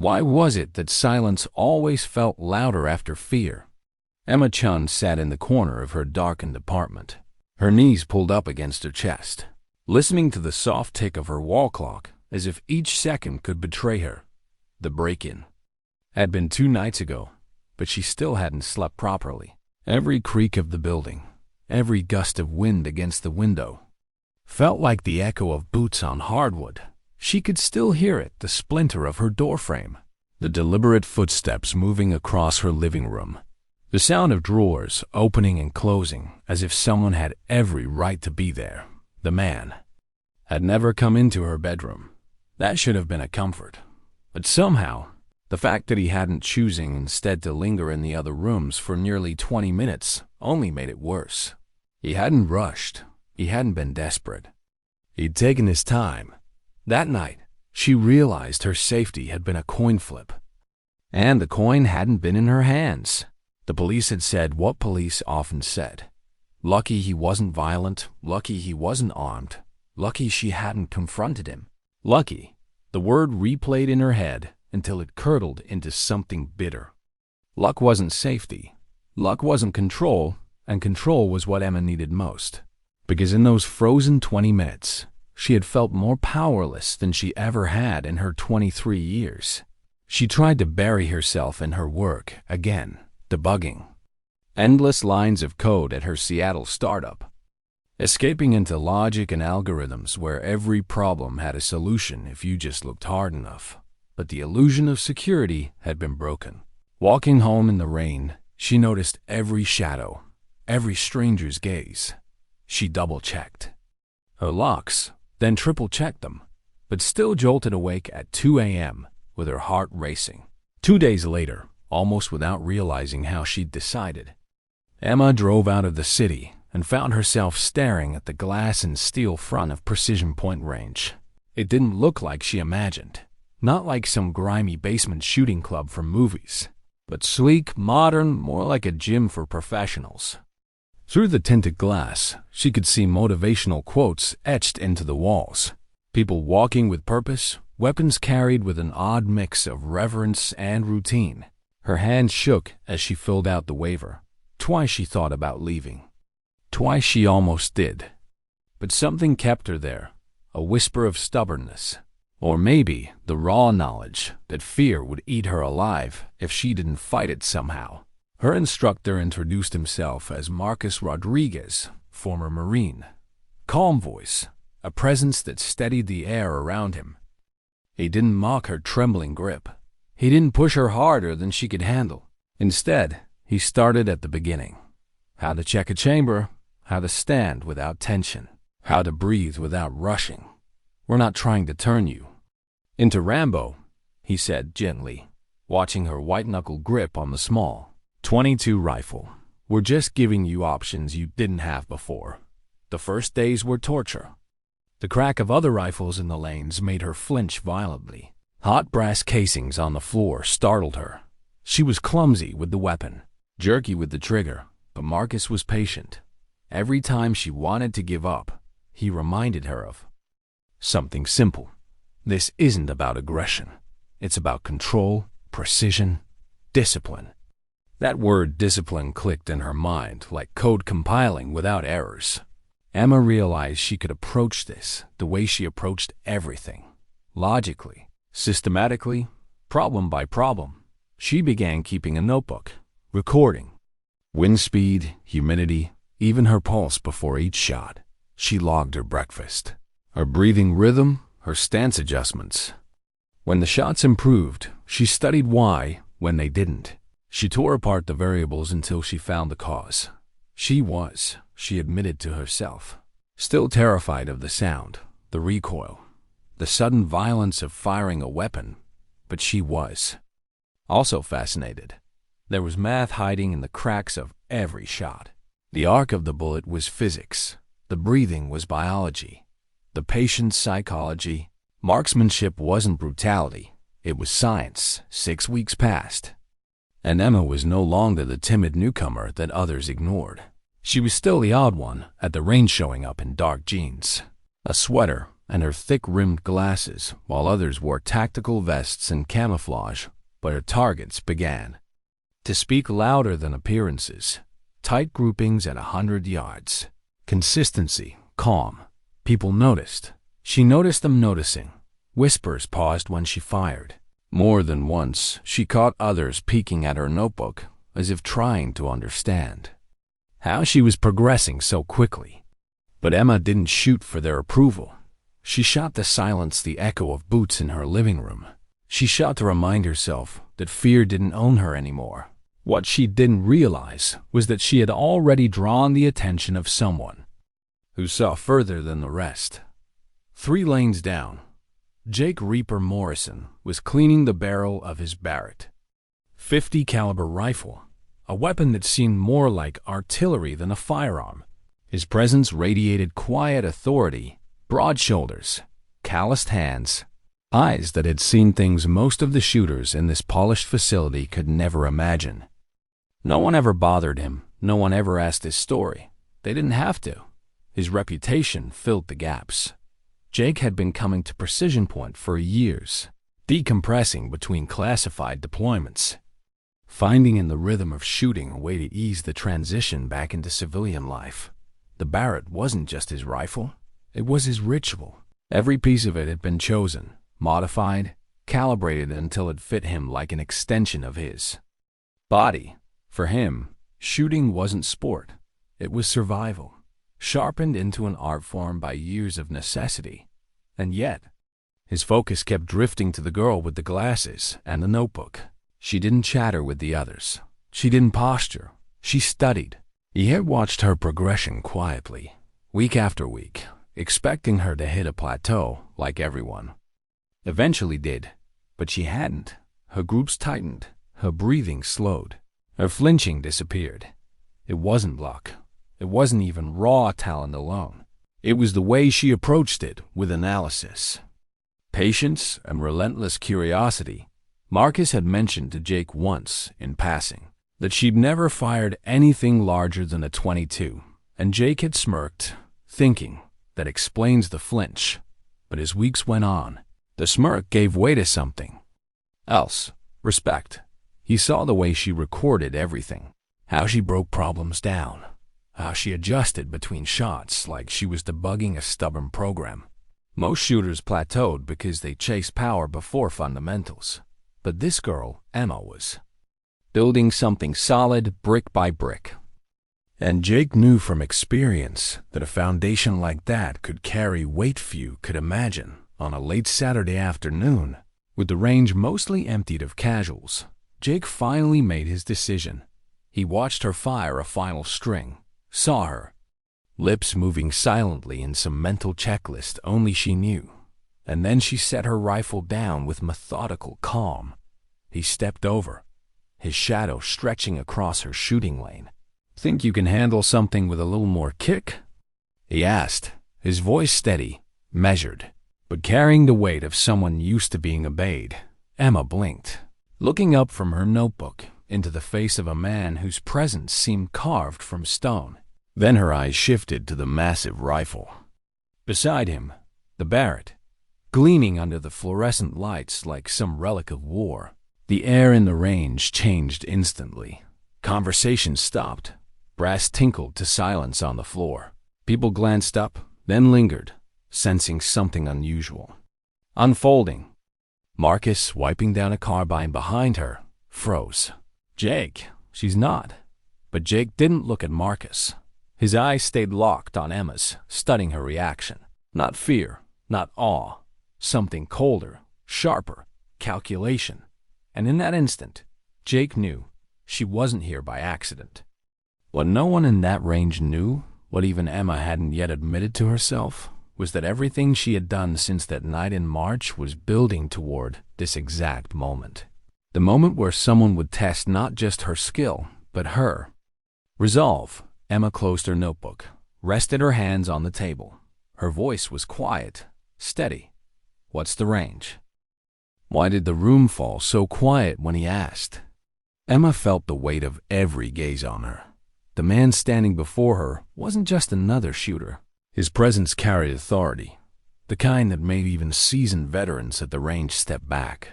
Why was it that silence always felt louder after fear? Emma Chun sat in the corner of her darkened apartment, her knees pulled up against her chest, listening to the soft tick of her wall clock as if each second could betray her. The break-in had been 2 nights ago, but she still hadn't slept properly. Every creak of the building, every gust of wind against the window, felt like the echo of boots on hardwood. She could still hear it, the splinter of her doorframe, the deliberate footsteps moving across her living room, the sound of drawers opening and closing as if someone had every right to be there. The man had never come into her bedroom. That should have been a comfort. But somehow, the fact that he hadn't choosing instead to linger in the other rooms for nearly 20 minutes only made it worse. He hadn't rushed. He hadn't been desperate. He'd taken his time. That night, she realized her safety had been a coin flip. And the coin hadn't been in her hands. The police had said what police often said. Lucky he wasn't violent. Lucky he wasn't armed. Lucky she hadn't confronted him. Lucky. The word replayed in her head until it curdled into something bitter. Luck wasn't safety. Luck wasn't control, and control was what Emma needed most. Because in those frozen 20 minutes, she had felt more powerless than she ever had in her 23 years. She tried to bury herself in her work again, debugging endless lines of code at her Seattle startup, escaping into logic and algorithms where every problem had a solution if you just looked hard enough. But the illusion of security had been broken. Walking home in the rain, she noticed every shadow, every stranger's gaze. She double-checked her locks, then triple-checked them, but still jolted awake at 2 a.m. with her heart racing. 2 days later, almost without realizing how she'd decided, Emma drove out of the city and found herself staring at the glass and steel front of Precision Point Range. It didn't look like she imagined, not like some grimy basement shooting club from movies, but sleek, modern, more like a gym for professionals. Through the tinted glass, she could see motivational quotes etched into the walls. People walking with purpose, weapons carried with an odd mix of reverence and routine. Her hand shook as she filled out the waiver. Twice she thought about leaving. Twice she almost did. But something kept her there, a whisper of stubbornness. Or maybe the raw knowledge that fear would eat her alive if she didn't fight it somehow. Her instructor introduced himself as Marcus Rodriguez, former Marine. Calm voice, a presence that steadied the air around him. He didn't mock her trembling grip. He didn't push her harder than she could handle. Instead, he started at the beginning. How to check a chamber, how to stand without tension, how to breathe without rushing. We're not trying to turn you into Rambo, he said gently, watching her white-knuckle grip on the small .22 rifle. We're just giving you options you didn't have before. The first days were torture. The crack of other rifles in the lanes made her flinch violently. Hot brass casings on the floor startled her. She was clumsy with the weapon, jerky with the trigger, but Marcus was patient. Every time she wanted to give up, he reminded her of something simple. This isn't about aggression. It's about control, precision, discipline. That word discipline clicked in her mind like code compiling without errors. Emma realized she could approach this the way she approached everything. Logically, systematically, problem by problem. She began keeping a notebook, recording wind speed, humidity, even her pulse before each shot. She logged her breakfast, her breathing rhythm, her stance adjustments. When the shots improved, she studied why when they didn't. She tore apart the variables until she found the cause. She admitted to herself, still terrified of the sound, the recoil, the sudden violence of firing a weapon, but she was also fascinated. There was math hiding in the cracks of every shot. The arc of the bullet was physics. The breathing was biology. The patient's psychology. Marksmanship wasn't brutality. It was science. 6 weeks passed, and Emma was no longer the timid newcomer that others ignored. She was still the odd one at the range, showing up in dark jeans, a sweater, and her thick-rimmed glasses, while others wore tactical vests and camouflage, but her targets began to speak louder than appearances. Tight groupings at 100 yards. Consistency, calm. People noticed. She noticed them noticing. Whispers paused when she fired. More than once, she caught others peeking at her notebook, as if trying to understand how she was progressing so quickly. But Emma didn't shoot for their approval. She shot to silence the echo of boots in her living room. She shot to remind herself that fear didn't own her anymore. What she didn't realize was that she had already drawn the attention of someone who saw further than the rest. 3 lanes down, Jake Reaper Morrison was cleaning the barrel of his Barrett .50 caliber rifle, a weapon that seemed more like artillery than a firearm. His presence radiated quiet authority, broad shoulders, calloused hands, eyes that had seen things most of the shooters in this polished facility could never imagine. No one ever bothered him. No one ever asked his story. They didn't have to. His reputation filled the gaps. Jake had been coming to Precision Point for years, decompressing between classified deployments, finding in the rhythm of shooting a way to ease the transition back into civilian life. The Barrett wasn't just his rifle. It was his ritual. Every piece of it had been chosen, modified, calibrated until it fit him like an extension of his body. For him, shooting wasn't sport. It was survival, sharpened into an art form by years of necessity. And yet, his focus kept drifting to the girl with the glasses and the notebook. She didn't chatter with the others. She didn't posture. She studied. He had watched her progression quietly, week after week, expecting her to hit a plateau like everyone eventually did. But she hadn't. Her groups tightened. Her breathing slowed. Her flinching disappeared. It wasn't luck. It wasn't even raw talent alone. It was the way she approached it with analysis, patience, and relentless curiosity. Marcus had mentioned to Jake once, in passing, that she'd never fired anything larger than a .22, and Jake had smirked, thinking, that explains the flinch. But as weeks went on, the smirk gave way to something else. Respect. He saw the way she recorded everything, how she broke problems down, how she adjusted between shots like she was debugging a stubborn program. Most shooters plateaued because they chased power before fundamentals. But this girl, Emma, was building something solid brick by brick. And Jake knew from experience that a foundation like that could carry weight few could imagine on a late Saturday afternoon. With the range mostly emptied of casuals, Jake finally made his decision. He watched her fire a final string, saw her lips moving silently in some mental checklist only she knew, and then she set her rifle down with methodical calm. He stepped over, his shadow stretching across her shooting lane. "Think you can handle something with a little more kick?" he asked, his voice steady, measured, but carrying the weight of someone used to being obeyed. Emma blinked, looking up from her notebook into the face of a man whose presence seemed carved from stone. Then her eyes shifted to the massive rifle beside him, the Barrett, gleaming under the fluorescent lights like some relic of war. The air in the range changed instantly. Conversation stopped. Brass tinkled to silence on the floor. People glanced up, then lingered, sensing something unusual unfolding. Marcus, wiping down a carbine behind her, froze. "Jake, she's not." But Jake didn't look at Marcus. His eyes stayed locked on Emma's, studying her reaction. Not fear, not awe. Something colder, sharper, calculation. And in that instant, Jake knew she wasn't here by accident. What no one in that range knew, what even Emma hadn't yet admitted to herself, was that everything she had done since that night in March was building toward this exact moment. The moment where someone would test not just her skill, but her resolve. Emma closed her notebook, rested her hands on the table. Her voice was quiet, steady. "What's the range?" Why did the room fall so quiet when he asked? Emma felt the weight of every gaze on her. The man standing before her wasn't just another shooter. His presence carried authority. the kind that made even seasoned veterans at the range step back.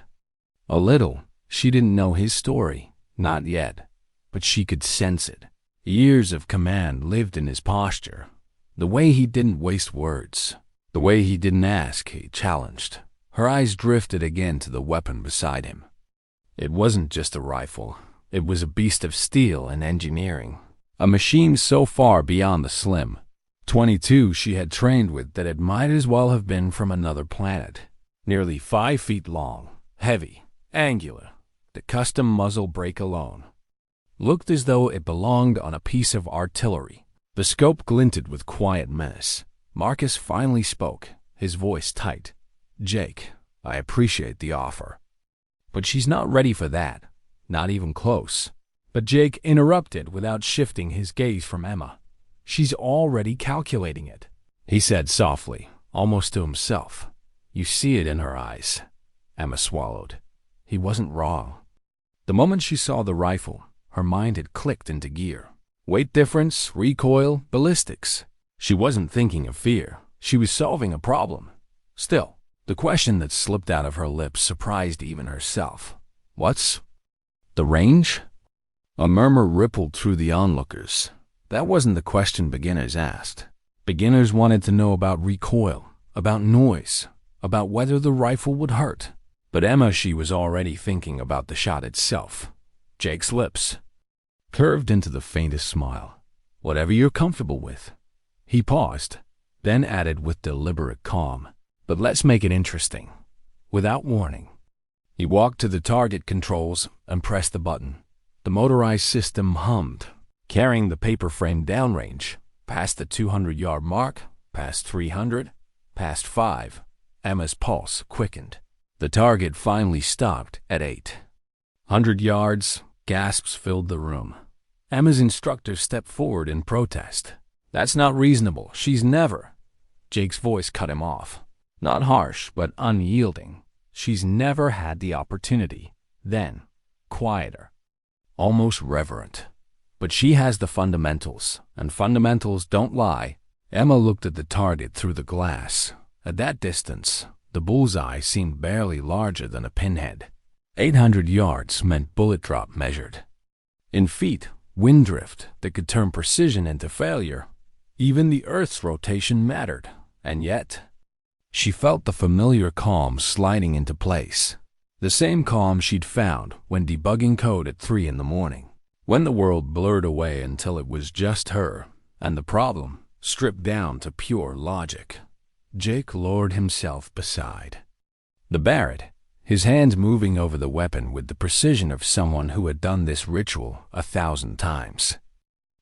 A little. She didn't know his story, not yet, but she could sense it. Years of command lived in his posture, the way he didn't waste words, the way he didn't ask, he challenged. Her eyes drifted again to the weapon beside him. It wasn't just a rifle. It was a beast of steel and engineering, a machine so far beyond the slim .22 she had trained with that it might as well have been from another planet. Nearly 5 feet long, heavy, angular, the custom muzzle brake alone looked as though it belonged on a piece of artillery. The scope glinted with quiet menace. Marcus finally spoke, his voice tight. "Jake, I appreciate the offer, but she's not ready for that, not even close." But Jake interrupted without shifting his gaze from Emma. "She's already calculating it," he said softly, almost to himself. "You see it in her eyes." Emma swallowed. He wasn't wrong. The moment she saw the rifle, her mind had clicked into gear. Weight difference, recoil, ballistics. She wasn't thinking of fear. She was solving a problem. Still, the question that slipped out of her lips surprised even herself. "What's the range?" A murmur rippled through the onlookers. That wasn't the question beginners asked. Beginners wanted to know about recoil, about noise, about whether the rifle would hurt. But Emma, she was already thinking about the shot itself. Jake's lips curved into the faintest smile. "Whatever you're comfortable with." He paused, then added with deliberate calm, "But let's make it interesting." Without warning, he walked to the target controls and pressed the button. The motorized system hummed, carrying the paper frame downrange, past the 200-yard mark, past 300, past 5. Emma's pulse quickened. The target finally stopped at 800 yards. Gasps filled the room. Emma's instructor stepped forward in protest. "That's not reasonable. She's never—" Jake's voice cut him off. Not harsh, but unyielding. "She's never had the opportunity." Then, quieter, almost reverent. "But she has the fundamentals, and fundamentals don't lie." Emma looked at the target through the glass. At that distance, the bullseye seemed barely larger than a pinhead. 800 yards meant bullet drop measured. In feet, wind drift that could turn precision into failure. Even the Earth's rotation mattered. And yet, she felt the familiar calm sliding into place. The same calm she'd found when debugging code at 3 in the morning. When the world blurred away until it was just her, and the problem stripped down to pure logic. Jake lowered himself beside the Barrett, his hands moving over the weapon with the precision of someone who had done this ritual 1,000 times.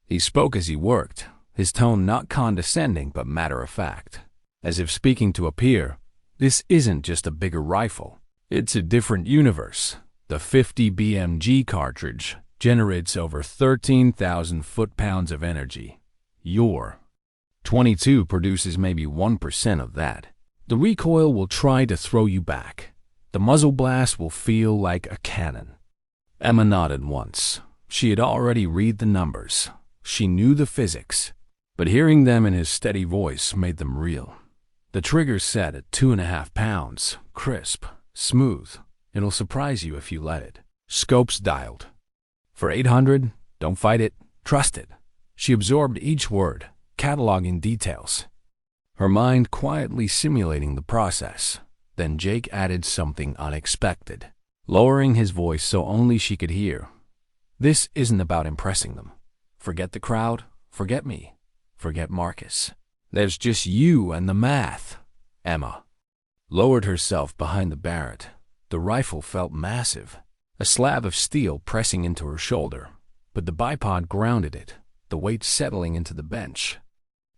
He spoke as he worked, his tone not condescending but matter-of-fact, as if speaking to a peer. "This isn't just a bigger rifle. It's a different universe. The 50 BMG cartridge generates over 13,000 foot-pounds of energy. Your .22 produces maybe 1% of that. The recoil will try to throw you back. The muzzle blast will feel like a cannon." Emma nodded once. She had already read the numbers. She knew the physics. But hearing them in his steady voice made them real. The trigger's set at 2.5 pounds, crisp, smooth. It'll surprise you if you let it. Scopes dialed. For 800, don't fight it, trust it. She absorbed each word, cataloging details, her mind quietly simulating the process. Then Jake added something unexpected, lowering his voice so only she could hear. "This isn't about impressing them. Forget the crowd, forget me, forget Marcus. There's just you and the math." Emma lowered herself behind the Barrett. The rifle felt massive, a slab of steel pressing into her shoulder, but the bipod grounded it, the weight settling into the bench.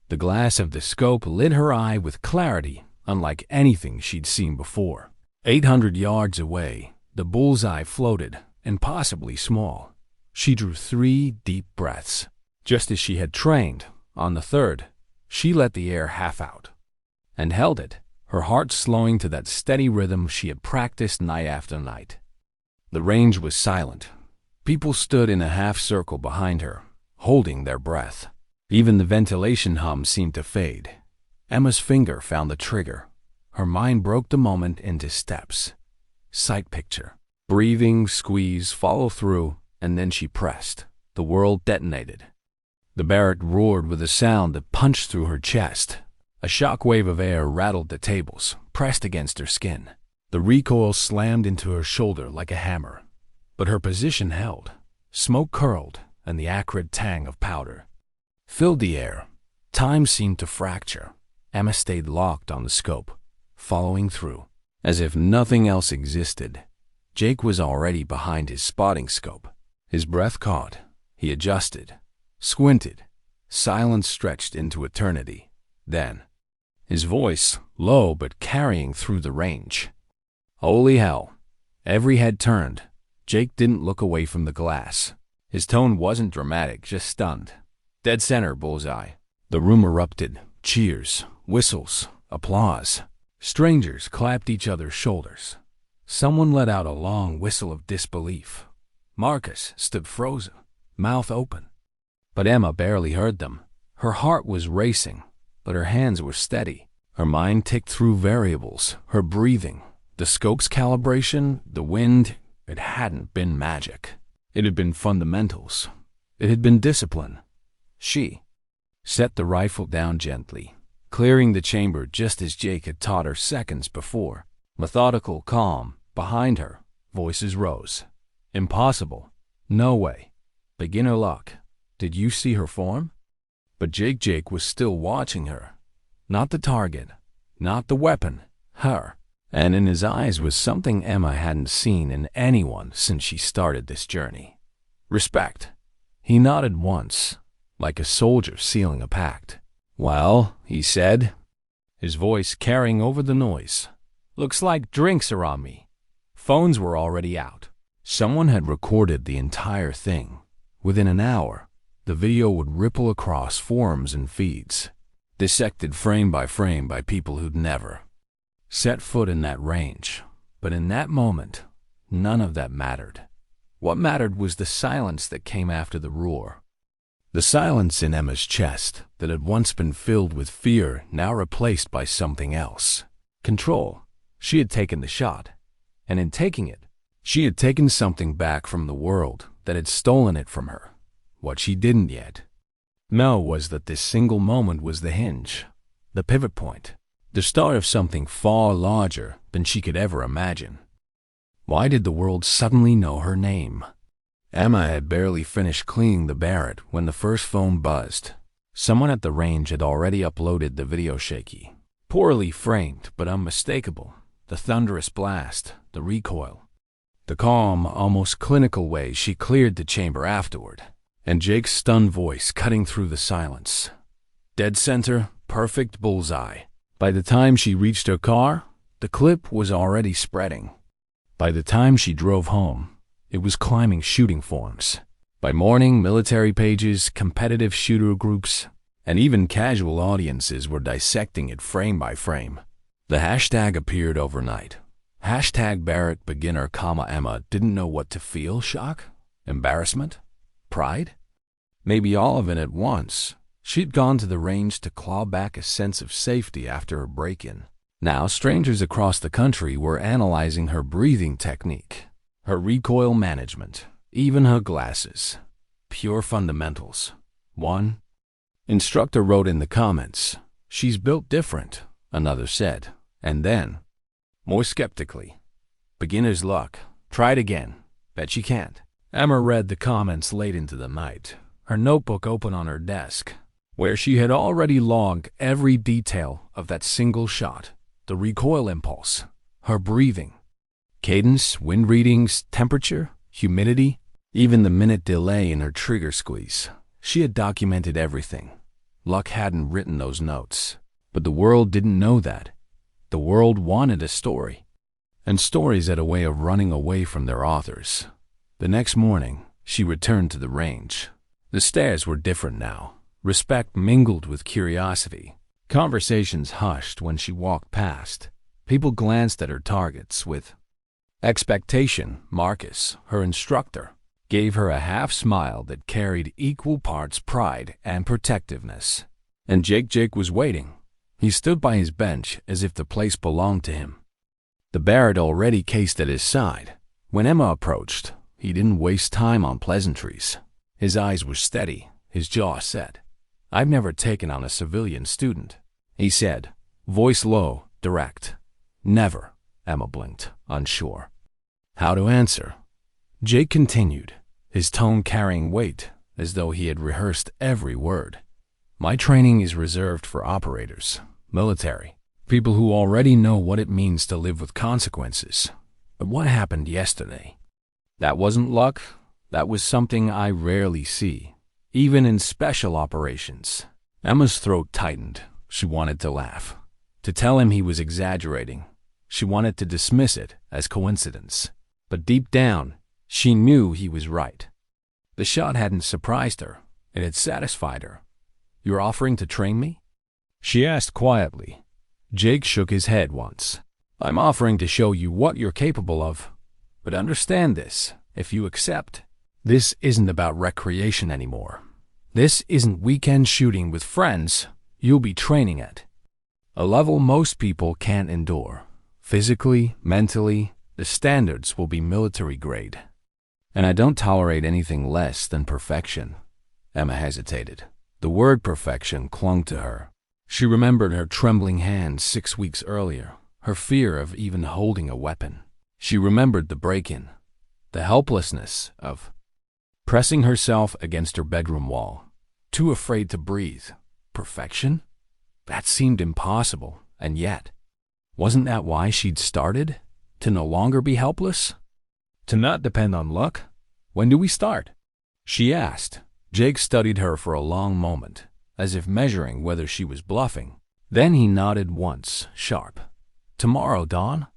The glass of the scope lit her eye with clarity unlike anything she'd seen before. 800 yards away, the bullseye floated, impossibly small. She drew 3 deep breaths. Just as she had trained, on the third, she let the air half out and held it, her heart slowing to that steady rhythm she had practiced night after night. The range was silent. People stood in a half circle behind her, holding their breath. Even the ventilation hum seemed to fade. Emma's finger found the trigger. Her mind broke the moment into steps. Sight picture. Breathing, squeeze, follow through, and then she pressed. The world detonated. The Barrett roared with a sound that punched through her chest. A shock wave of air rattled the tables, pressed against her skin. The recoil slammed into her shoulder like a hammer. But her position held. Smoke curled, and the acrid tang of powder filled the air. Time seemed to fracture. Emma stayed locked on the scope, following through, as if nothing else existed. Jake was already behind his spotting scope. His breath caught. He adjusted, squinted. Silence stretched into eternity. Then, his voice, low but carrying through the range. Holy hell. Every head turned. Jake didn't look away from the glass. His tone wasn't dramatic, just stunned. Dead center, bullseye. The room erupted. Cheers, whistles, applause. Strangers clapped each other's shoulders. Someone let out a long whistle of disbelief. Marcus stood frozen, mouth open. But Emma barely heard them. Her heart was racing, but her hands were steady. Her mind ticked through variables, her breathing, the scope's calibration, the wind. It hadn't been magic. It had been fundamentals. It had been discipline. She set the rifle down gently, clearing the chamber just as Jake had taught her seconds before. Methodical, calm. Behind her, voices rose. Impossible. No way. Beginner luck. Did you see her form? But Jake was still watching her. Not the target. Not the weapon. Her. And in his eyes was something Emma hadn't seen in anyone since she started this journey. Respect. He nodded once, like a soldier sealing a pact. Well, he said, his voice carrying over the noise. Looks like drinks are on me. Phones were already out. Someone had recorded the entire thing. Within an hour, the video would ripple across forums and feeds, dissected frame by people who'd never set foot in that range. But in that moment, none of that mattered. What mattered was the silence that came after the roar. The silence in Emma's chest that had once been filled with fear, now replaced by something else. Control. She had taken the shot. And in taking it, she had taken something back from the world that had stolen it from her. What she didn't yet know was that this single moment was the hinge, the pivot point, the start of something far larger than she could ever imagine. Why did the world suddenly know her name? Emma had barely finished cleaning the Barrett when the first phone buzzed. Someone at the range had already uploaded the video shaky. Poorly framed, but unmistakable. The thunderous blast, the recoil. The calm, almost clinical way she cleared the chamber afterward. And Jake's stunned voice cutting through the silence. Dead center, perfect bullseye. By the time she reached her car, the clip was already spreading. By the time she drove home, it was climbing shooting forums. By morning, military pages, competitive shooter groups, and even casual audiences were dissecting it frame by frame. The hashtag appeared overnight. Hashtag Barrett beginner, Emma didn't know what to feel. Shock? Embarrassment? Pride? Maybe all of it at once. She'd gone to the range to claw back a sense of safety after her break-in. Now strangers across the country were analyzing her breathing technique, her recoil management, even her glasses. Pure fundamentals. One instructor wrote in the comments, "She's built different," another said. And then, more skeptically, "Beginner's luck. Try it again. Bet you can't." Emma read the comments late into the night, her notebook open on her desk, where she had already logged every detail of that single shot. The recoil impulse, her breathing, cadence, wind readings, temperature, humidity, even the minute delay in her trigger squeeze. She had documented everything. Luck hadn't written those notes, but the world didn't know that. The world wanted a story, and stories had a way of running away from their authors. The next morning, she returned to the range. The stares were different now. Respect mingled with curiosity. Conversations hushed when she walked past. People glanced at her targets with expectation. Marcus, her instructor, gave her a half smile that carried equal parts pride and protectiveness. And Jake was waiting. He stood by his bench as if the place belonged to him, the Barrett already cased at his side. When Emma approached, he didn't waste time on pleasantries. His eyes were steady, his jaw set. "I've never taken on a civilian student," he said, voice low, direct. "Never," Emma blinked, unsure how to answer. Jake continued, his tone carrying weight, as though he had rehearsed every word. "My training is reserved for operators, military, people who already know what it means to live with consequences. But what happened yesterday? That wasn't luck. That was something I rarely see, even in special operations." Emma's throat tightened. She wanted to laugh, to tell him he was exaggerating. She wanted to dismiss it as coincidence. But deep down, she knew he was right. The shot hadn't surprised her. It had satisfied her. "You're offering to train me?" she asked quietly. Jake shook his head once. "I'm offering to show you what you're capable of. But understand this, if you accept, this isn't about recreation anymore. This isn't weekend shooting with friends. You'll be training at a level most people can't endure. Physically, mentally, the standards will be military grade. And I don't tolerate anything less than perfection." Emma hesitated. The word perfection clung to her. She remembered her trembling hands 6 weeks earlier, her fear of even holding a weapon. She remembered the break-in, the helplessness of pressing herself against her bedroom wall, too afraid to breathe. Perfection? That seemed impossible, and yet, wasn't that why she'd started? To no longer be helpless? To not depend on luck? "When do we start?" she asked. Jake studied her for a long moment, as if measuring whether she was bluffing. Then he nodded once, sharp. "Tomorrow, Dawn."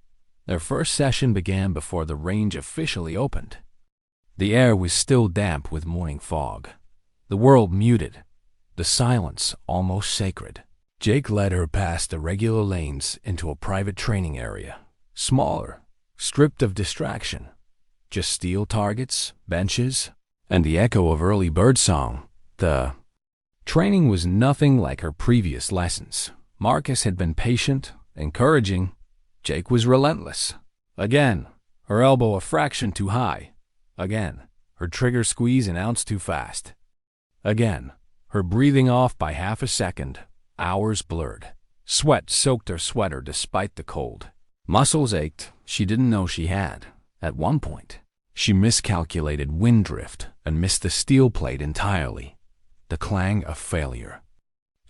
Their first session began before the range officially opened. The air was still damp with morning fog. The world muted, the silence almost sacred. Jake led her past irregular lanes into a private training area, smaller, stripped of distraction. Just steel targets, benches, and the echo of early birdsong. The training was nothing like her previous lessons. Marcus had been patient, encouraging. Jake was relentless. Again, her elbow a fraction too high. Again, her trigger squeeze an ounce too fast. Again, her breathing off by half a second. Hours blurred. Sweat soaked her sweater despite the cold. Muscles ached she didn't know she had. At one point, she miscalculated wind drift and missed the steel plate entirely. The clang of failure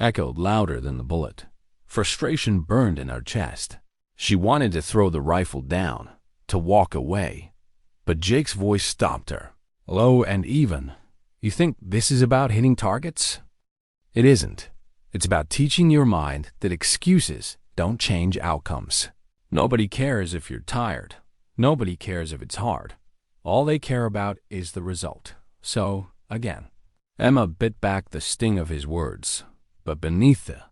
echoed louder than the bullet. Frustration burned in her chest. She wanted to throw the rifle down, to walk away. But Jake's voice stopped her, low and even. "You think this is about hitting targets? It isn't. It's about teaching your mind that excuses don't change outcomes. Nobody cares if you're tired. Nobody cares if it's hard. All they care about is the result. So, again." Emma bit back the sting of his words, but beneath the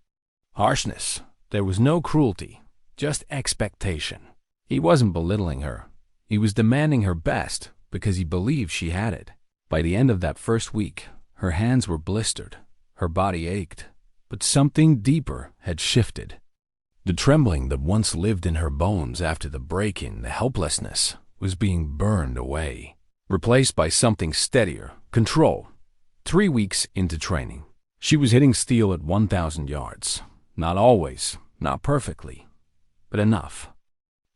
harshness, there was no cruelty, just expectation. He wasn't belittling her. He was demanding her best because he believed she had it. By the end of that first week, her hands were blistered, her body ached, but something deeper had shifted. The trembling that once lived in her bones after the break-in, the helplessness, was being burned away, replaced by something steadier, control. 3 weeks into training, she was hitting steel at 1,000 yards. Not always, not perfectly, but enough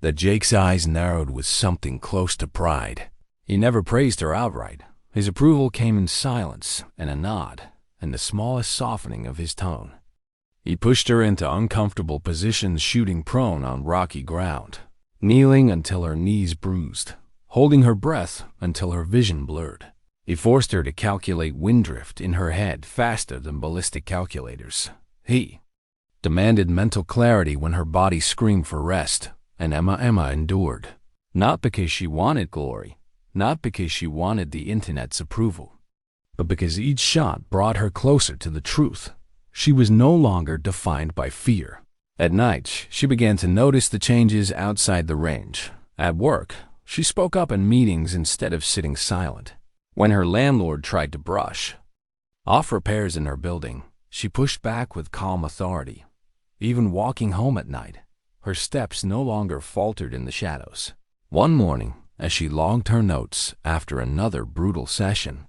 that Jake's eyes narrowed with something close to pride. He never praised her outright. His approval came in silence and a nod, and the smallest softening of his tone. He pushed her into uncomfortable positions, shooting prone on rocky ground, kneeling until her knees bruised, holding her breath until her vision blurred. He forced her to calculate wind drift in her head faster than ballistic calculators. He demanded mental clarity when her body screamed for rest, and Emma endured. Not because she wanted glory, not because she wanted the internet's approval, but because each shot brought her closer to the truth. She was no longer defined by fear. At night, she began to notice the changes outside the range. At work, she spoke up in meetings instead of sitting silent. When her landlord tried to brush off repairs in her building, she pushed back with calm authority. Even walking home at night, her steps no longer faltered in the shadows. One morning, as she logged her notes after another brutal session,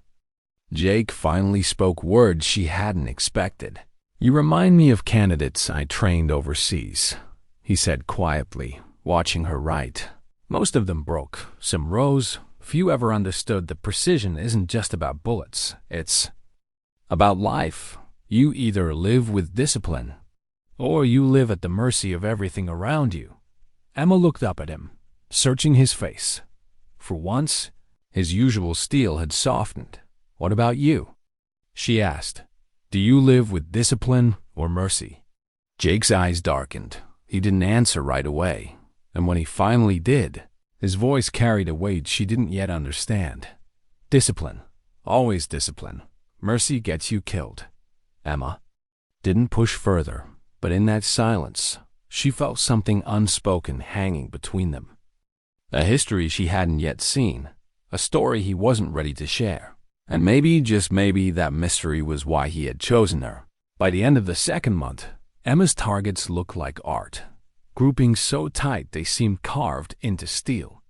Jake finally spoke words she hadn't expected. "You remind me of candidates I trained overseas," he said quietly, watching her write. "Most of them broke, some rose. Few ever understood that precision isn't just about bullets. It's about life. You either live with discipline, or you live at the mercy of everything around you." Emma looked up at him, searching his face. For once, his usual steel had softened. "What about you?" she asked. "Do you live with discipline or mercy?" Jake's eyes darkened. He didn't answer right away, and when he finally did, his voice carried a weight she didn't yet understand. "Discipline. Always discipline. Mercy gets you killed." Emma didn't push further, but in that silence, she felt something unspoken hanging between them. A history she hadn't yet seen, a story he wasn't ready to share. And maybe, just maybe, that mystery was why he had chosen her. By the end of the second month, Emma's targets looked like art, grouping so tight they seemed carved into steel.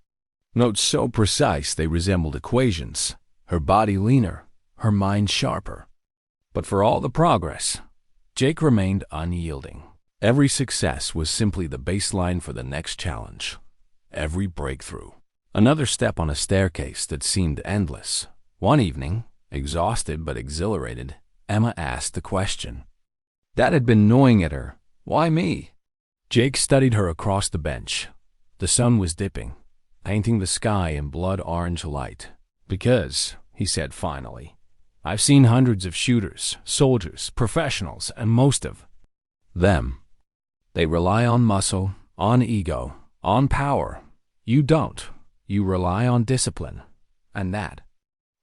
Notes so precise they resembled equations, her body leaner, her mind sharper. But for all the progress, Jake remained unyielding. Every success was simply the baseline for the next challenge. Every breakthrough, another step on a staircase that seemed endless. One evening, exhausted but exhilarated, Emma asked the question. Dad had been gnawing at her. "Why me?" Jake studied her across the bench. The sun was dipping, painting the sky in blood-orange light. "Because," he said finally, "I've seen hundreds of shooters, soldiers, professionals, and most of them. They rely on muscle, on ego, on power. You don't. You rely on discipline. And that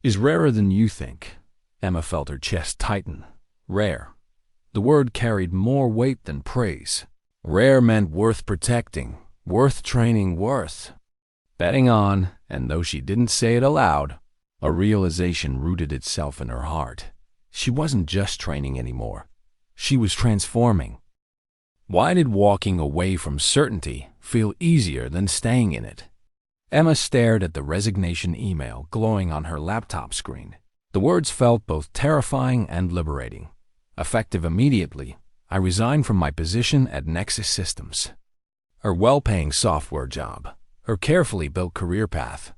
is rarer than you think." Emma felt her chest tighten. Rare. The word carried more weight than praise. Rare meant worth protecting, worth training, worth betting on, and though she didn't say it aloud, a realization rooted itself in her heart. She wasn't just training anymore. She was transforming. Why did walking away from certainty feel easier than staying in it? Emma stared at the resignation email glowing on her laptop screen. The words felt both terrifying and liberating. Effective immediately, I resigned from my position at Nexus Systems. Her well-paying software job, her carefully built career path,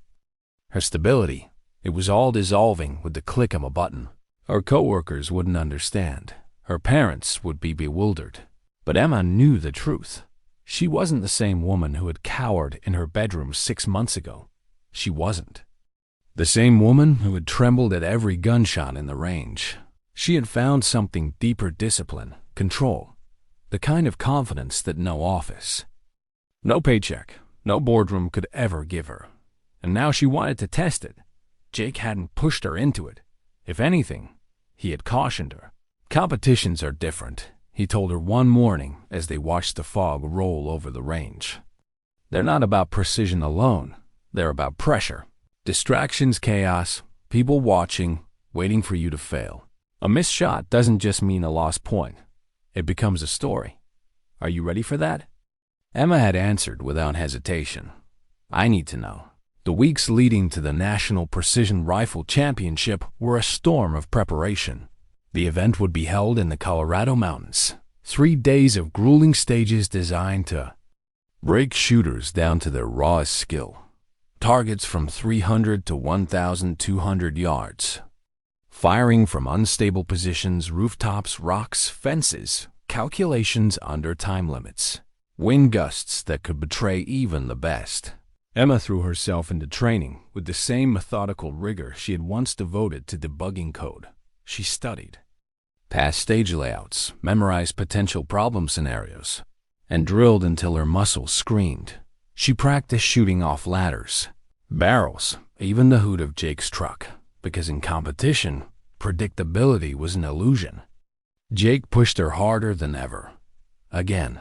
her stability, it was all dissolving with the click of a button. Her coworkers wouldn't understand. Her parents would be bewildered. But Emma knew the truth. She wasn't the same woman who had cowered in her bedroom 6 months ago. She wasn't. The same woman who had trembled at every gunshot in the range. She had found something deeper: discipline, control, the kind of confidence that no office, no paycheck, no boardroom could ever give her. And now she wanted to test it. Jake hadn't pushed her into it. If anything, he had cautioned her. "Competitions are different," he told her one morning as they watched the fog roll over the range. "They're not about precision alone. They're about pressure. Distractions, chaos, people watching, waiting for you to fail. A missed shot doesn't just mean a lost point. It becomes a story. Are you ready for that?" Emma had answered without hesitation. "I need to know." The weeks leading to the National Precision Rifle Championship were a storm of preparation. The event would be held in the Colorado mountains. 3 days of grueling stages designed to break shooters down to their rawest skill. Targets from 300 to 1,200 yards. Firing from unstable positions, rooftops, rocks, fences. Calculations under time limits. Wind gusts that could betray even the best. Emma threw herself into training with the same methodical rigor she had once devoted to debugging code. She studied past stage layouts, memorized potential problem scenarios, and drilled until her muscles screamed. She practiced shooting off ladders, barrels, even the hood of Jake's truck, because in competition, predictability was an illusion. Jake pushed her harder than ever. Again,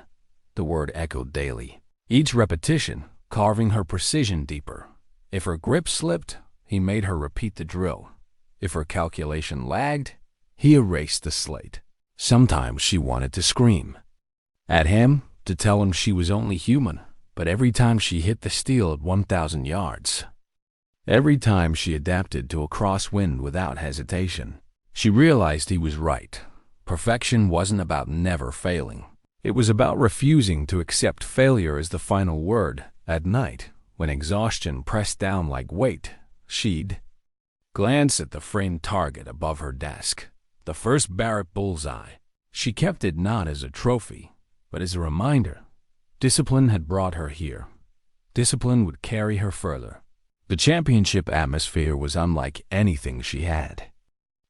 the word echoed daily. Each repetition carving her precision deeper. If her grip slipped, he made her repeat the drill. If her calculation lagged, he erased the slate. Sometimes she wanted to scream. At him to tell him she was only human, but every time she hit the steel at 1,000 yards, every time she adapted to a crosswind without hesitation, she realized he was right. Perfection wasn't about never failing. It was about refusing to accept failure as the final word. At night, when exhaustion pressed down like weight, she'd glance at the framed target above her desk, the first Barrett bullseye. She kept it not as a trophy, but as a reminder. Discipline had brought her here. Discipline would carry her further. The championship atmosphere was unlike anything she had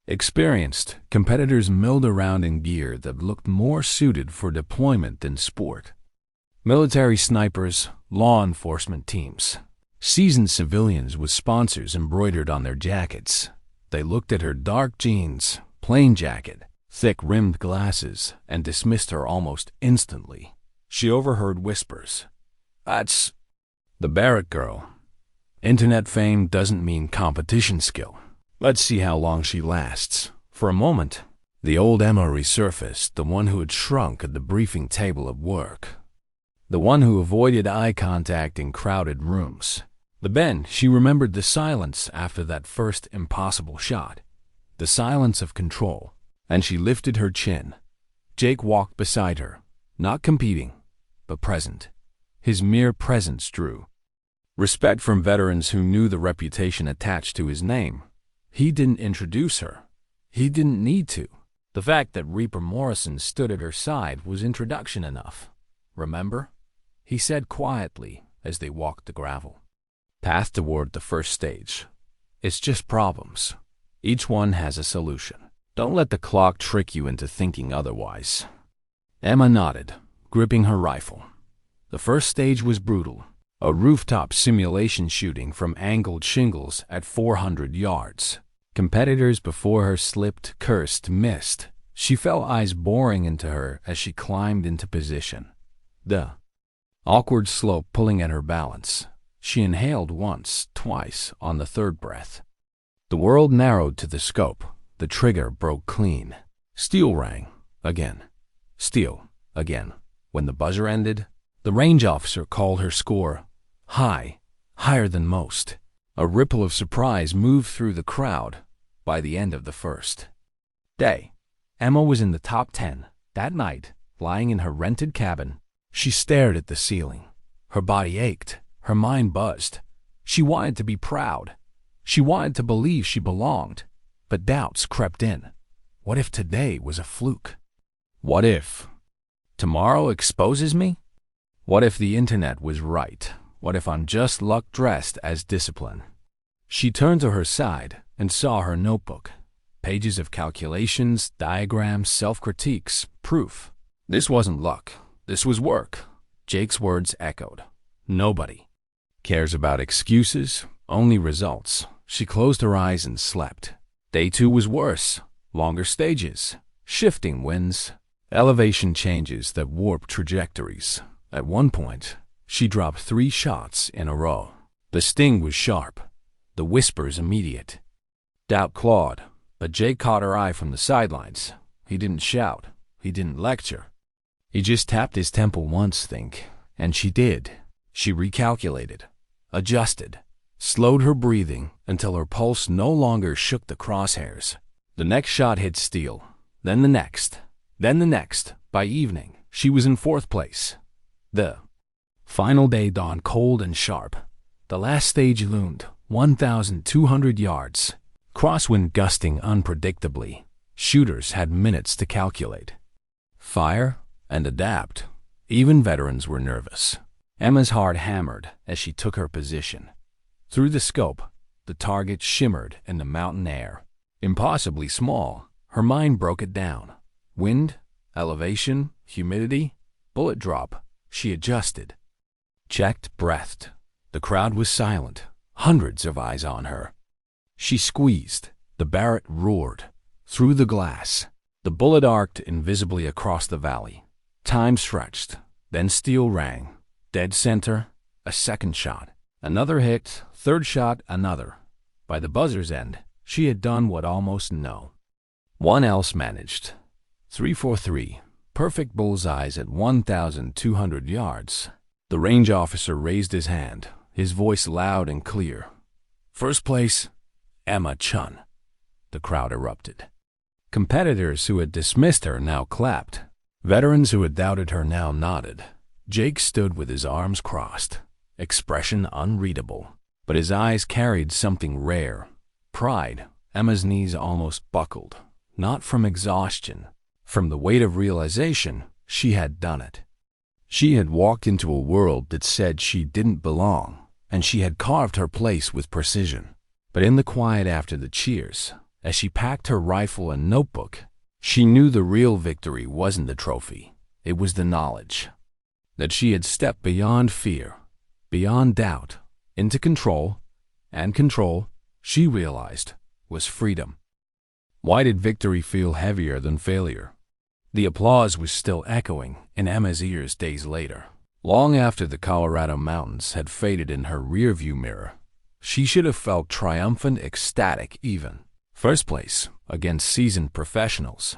experienced. Competitors milled around in gear that looked more suited for deployment than sport. Military snipers, law enforcement teams, seasoned civilians with sponsors embroidered on their jackets. They looked at her dark jeans, plain jacket, thick-rimmed glasses, and dismissed her almost instantly. She overheard whispers. "That's the Barrett girl. Internet fame doesn't mean competition skill. Let's see how long she lasts." For a moment, the old Emma resurfaced, the one who had shrunk at the briefing table at work, the one who avoided eye contact in crowded rooms. But then she remembered the silence after that first impossible shot, the silence of control, and she lifted her chin. Jake walked beside her, not competing, but present. His mere presence drew respect from veterans who knew the reputation attached to his name. He didn't introduce her. He didn't need to. The fact that Reaper Morrison stood at her side was introduction enough. "Remember?" he said quietly as they walked the gravel path toward the first stage. "It's just problems. Each one has a solution. Don't let the clock trick you into thinking otherwise." Emma nodded, gripping her rifle. The first stage was brutal. A rooftop simulation shooting from angled shingles at 400 yards. Competitors before her slipped, cursed, missed. She felt eyes boring into her as she climbed into position. The awkward slope pulling at her balance. She inhaled once, twice, on the third breath. The world narrowed to the scope. The trigger broke clean. Steel rang. Again. Steel. Again. When the buzzer ended, the range officer called her score high, higher than most. A ripple of surprise moved through the crowd. By the end of the first day, Emma was in the top 10. That night, lying in her rented cabin, she stared at the ceiling. Her body ached. Her mind buzzed. She wanted to be proud. She wanted to believe she belonged. But doubts crept in. What if today was a fluke? What if tomorrow exposes me? What if the internet was right? What if I'm just luck dressed as discipline? She turned to her side and saw her notebook. Pages of calculations, diagrams, self-critiques, proof. This wasn't luck. This was work. Jake's words echoed. Nobody cares about excuses, only results. She closed her eyes and slept. Day 2 was worse. Longer stages, shifting winds, elevation changes that warped trajectories. At one point, she dropped 3 shots in a row. The sting was sharp, the whispers immediate. Doubt clawed, but Jake caught her eye from the sidelines. He didn't shout. He didn't lecture. He just tapped his temple once, and she did. She recalculated, adjusted, slowed her breathing until her pulse no longer shook the crosshairs. The next shot hit steel, then the next, then the next. By evening, she was in 4th place. The final day dawned cold and sharp. The last stage loomed, 1,200 yards. Crosswind gusting unpredictably. Shooters had minutes to calculate, fire, and adapt. Even veterans were nervous. Emma's heart hammered as she took her position. Through the scope, the target shimmered in the mountain air. Impossibly small, her mind broke it down. Wind, elevation, humidity, bullet drop. She adjusted. Checked, breathed. The crowd was silent. Hundreds of eyes on her. She squeezed. The Barrett roared. Through the glass, the bullet arced invisibly across the valley. Time stretched. Then steel rang. Dead center. A second shot. Another hit. Third shot. Another. By the buzzer's end, she had done what almost no one else managed. 343. Perfect bullseyes at 1,200 yards. The range officer raised his hand, his voice loud and clear. "First place, Emma Chun." The crowd erupted. Competitors who had dismissed her now clapped. Veterans who had doubted her now nodded. Jake stood with his arms crossed, expression unreadable, but his eyes carried something rare. Pride. Emma's knees almost buckled, not from exhaustion, from the weight of realization she had done it. She had walked into a world that said she didn't belong, and she had carved her place with precision. But in the quiet after the cheers, as she packed her rifle and notebook, she knew the real victory wasn't the trophy. It was the knowledge that she had stepped beyond fear, beyond doubt, into control, and control, she realized, was freedom. Why did victory feel heavier than failure? The applause was still echoing in Emma's ears days later. Long after the Colorado mountains had faded in her rearview mirror, she should have felt triumphant, ecstatic even. First place against seasoned professionals.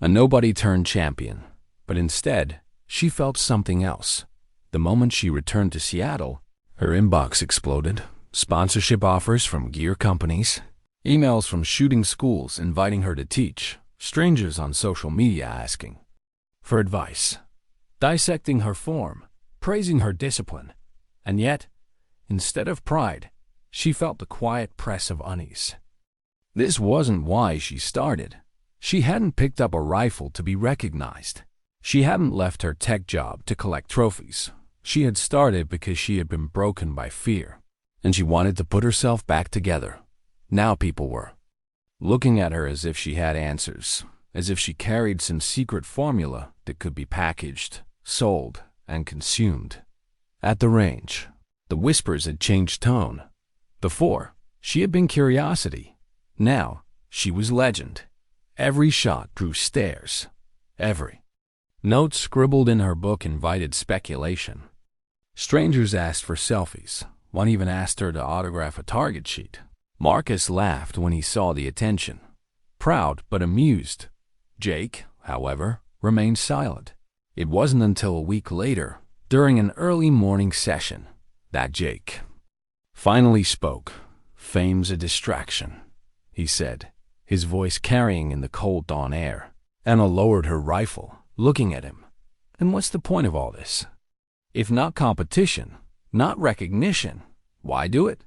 A nobody-turned champion. But instead, she felt something else. The moment she returned to Seattle, her inbox exploded. Sponsorship offers from gear companies, emails from shooting schools inviting her to teach, strangers on social media asking for advice, dissecting her form, praising her discipline. And yet, instead of pride, she felt the quiet press of unease. This wasn't why she started. She hadn't picked up a rifle to be recognized. She hadn't left her tech job to collect trophies. She had started because she had been broken by fear, and she wanted to put herself back together. Now people were looking at her as if she had answers, as if she carried some secret formula that could be packaged, sold, and consumed. At the range, the whispers had changed tone. Before, she had been curiosity. Now, she was legend. Every shot drew stares. Every note scribbled in her book invited speculation. Strangers asked for selfies. One even asked her to autograph a target sheet. Marcus laughed when he saw the attention, proud but amused. Jake, however, remained silent. It wasn't until a week later, during an early morning session, that Jake finally spoke. "Fame's a distraction," he said, his voice carrying in the cold dawn air. Emma lowered her rifle, looking at him. "And what's the point of all this? If not competition, not recognition, why do it?"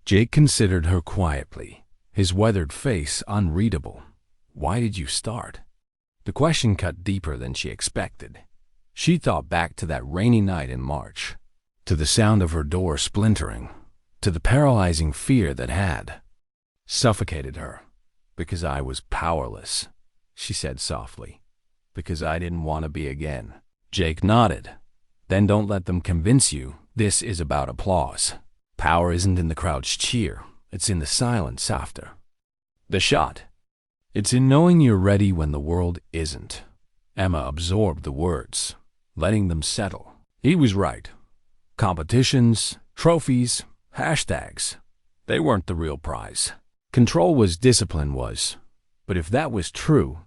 Jake considered her quietly, his weathered face unreadable. "Why did you start?" The question cut deeper than she expected. She thought back to that rainy night in March, to the sound of her door splintering, to the paralyzing fear that had suffocated her. "Because I was powerless," she said softly. "Because I didn't want to be again." Jake nodded. "Then don't let them convince you this is about applause. Power isn't in the crowd's cheer. It's in the silence after the shot. It's in knowing you're ready when the world isn't." Emma absorbed the words, letting them settle. He was right. Competitions, trophies, hashtags, they weren't the real prize. Control was, discipline was. But if that was true,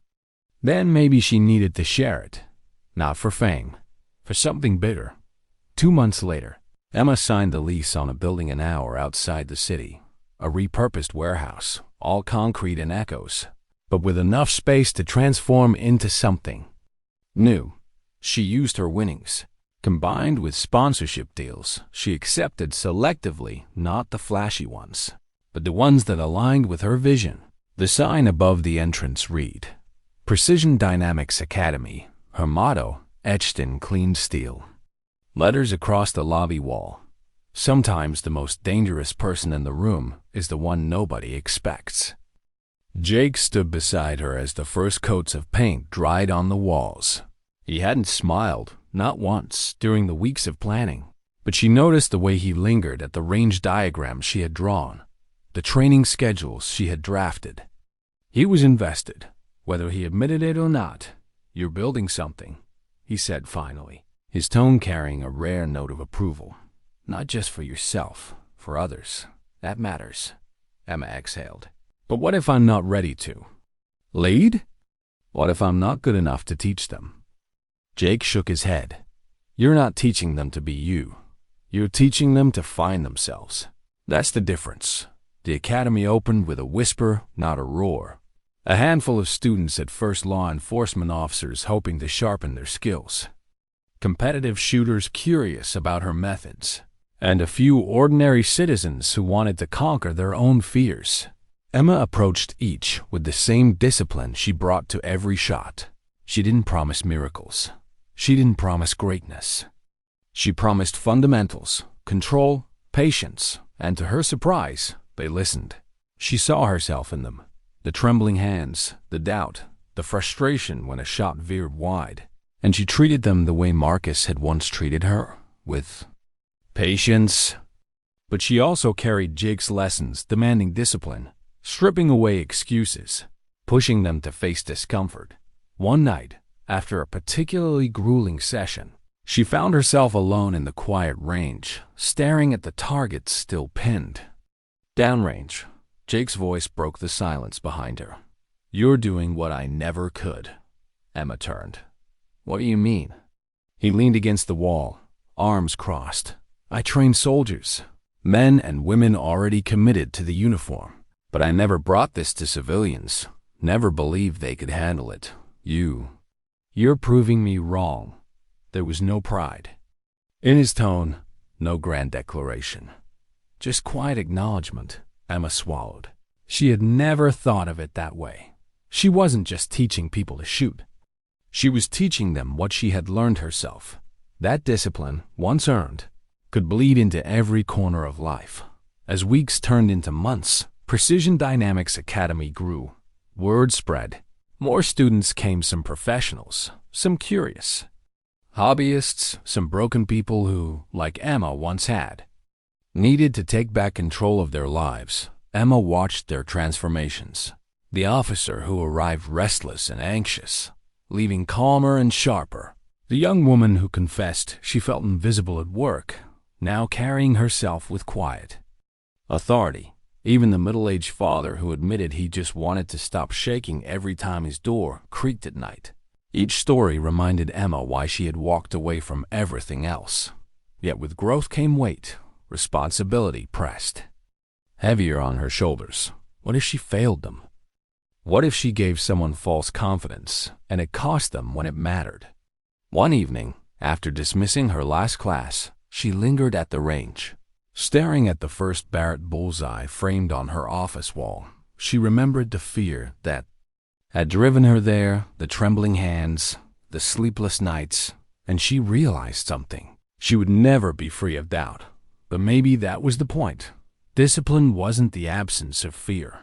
then maybe she needed to share it. Not for fame, for something bigger. 2 months later, Emma signed the lease on a building an hour outside the city. A repurposed warehouse, all concrete and echoes, but with enough space to transform into something new. She used her winnings, combined with sponsorship deals she accepted selectively, not the flashy ones, but the ones that aligned with her vision. The sign above the entrance read, "Precision Dynamics Academy," her motto etched in clean steel. Letters across the lobby wall. Sometimes the most dangerous person in the room is the one nobody expects. Jake stood beside her as the first coats of paint dried on the walls. He hadn't smiled, not once, during the weeks of planning, but she noticed the way he lingered at the range diagrams she had drawn, the training schedules she had drafted. He was invested, whether he admitted it or not. "You're building something," he said finally, his tone carrying a rare note of approval. "Not just for yourself, for others. That matters." Emma exhaled. "But what if I'm not ready to lead? What if I'm not good enough to teach them?" Jake shook his head. You're not teaching them to be you. You're teaching them to find themselves. That's the difference. The academy opened with a whisper, not a roar. A handful of students at first, law enforcement officers hoping to sharpen their skills, competitive shooters curious about her methods, and a few ordinary citizens who wanted to conquer their own fears. Emma approached each with the same discipline she brought to every shot. She didn't promise miracles. She didn't promise greatness. She promised fundamentals, control, patience, and to her surprise, they listened. She saw herself in them. The trembling hands, the doubt, the frustration when a shot veered wide. And she treated them the way Marcus had once treated her, with patience. But she also carried Jake's lessons, demanding discipline, stripping away excuses, pushing them to face discomfort. One night, after a particularly grueling session, she found herself alone in the quiet range, staring at the target still pinned. Downrange, Jake's voice broke the silence behind her. You're doing what I never could. Emma turned. What do you mean? He leaned against the wall, arms crossed. I trained soldiers, men and women already committed to the uniform. But I never brought this to civilians, never believed they could handle it. You're proving me wrong. There was no pride. In his tone, no grand declaration. Just quiet acknowledgement. Emma swallowed. She had never thought of it that way. She wasn't just teaching people to shoot. She was teaching them what she had learned herself. That discipline, once earned, could bleed into every corner of life. As weeks turned into months, Precision Dynamics Academy grew. Word spread. More students came, some professionals, some curious, hobbyists, some broken people who, like Emma once had, needed to take back control of their lives. Emma watched their transformations. The officer who arrived restless and anxious, leaving calmer and sharper. The young woman who confessed she felt invisible at work, now carrying herself with quiet authority. Even the middle-aged father who admitted he just wanted to stop shaking every time his door creaked at night. Each story reminded Emma why she had walked away from everything else. Yet with growth came weight, responsibility pressed heavier on her shoulders. What if she failed them? What if she gave someone false confidence and it cost them when it mattered? One evening, after dismissing her last class, she lingered at the range. Staring at the first Barrett bullseye framed on her office wall, she remembered the fear that had driven her there, the trembling hands, the sleepless nights, and she realized something. She would never be free of doubt. But maybe that was the point. Discipline wasn't the absence of fear.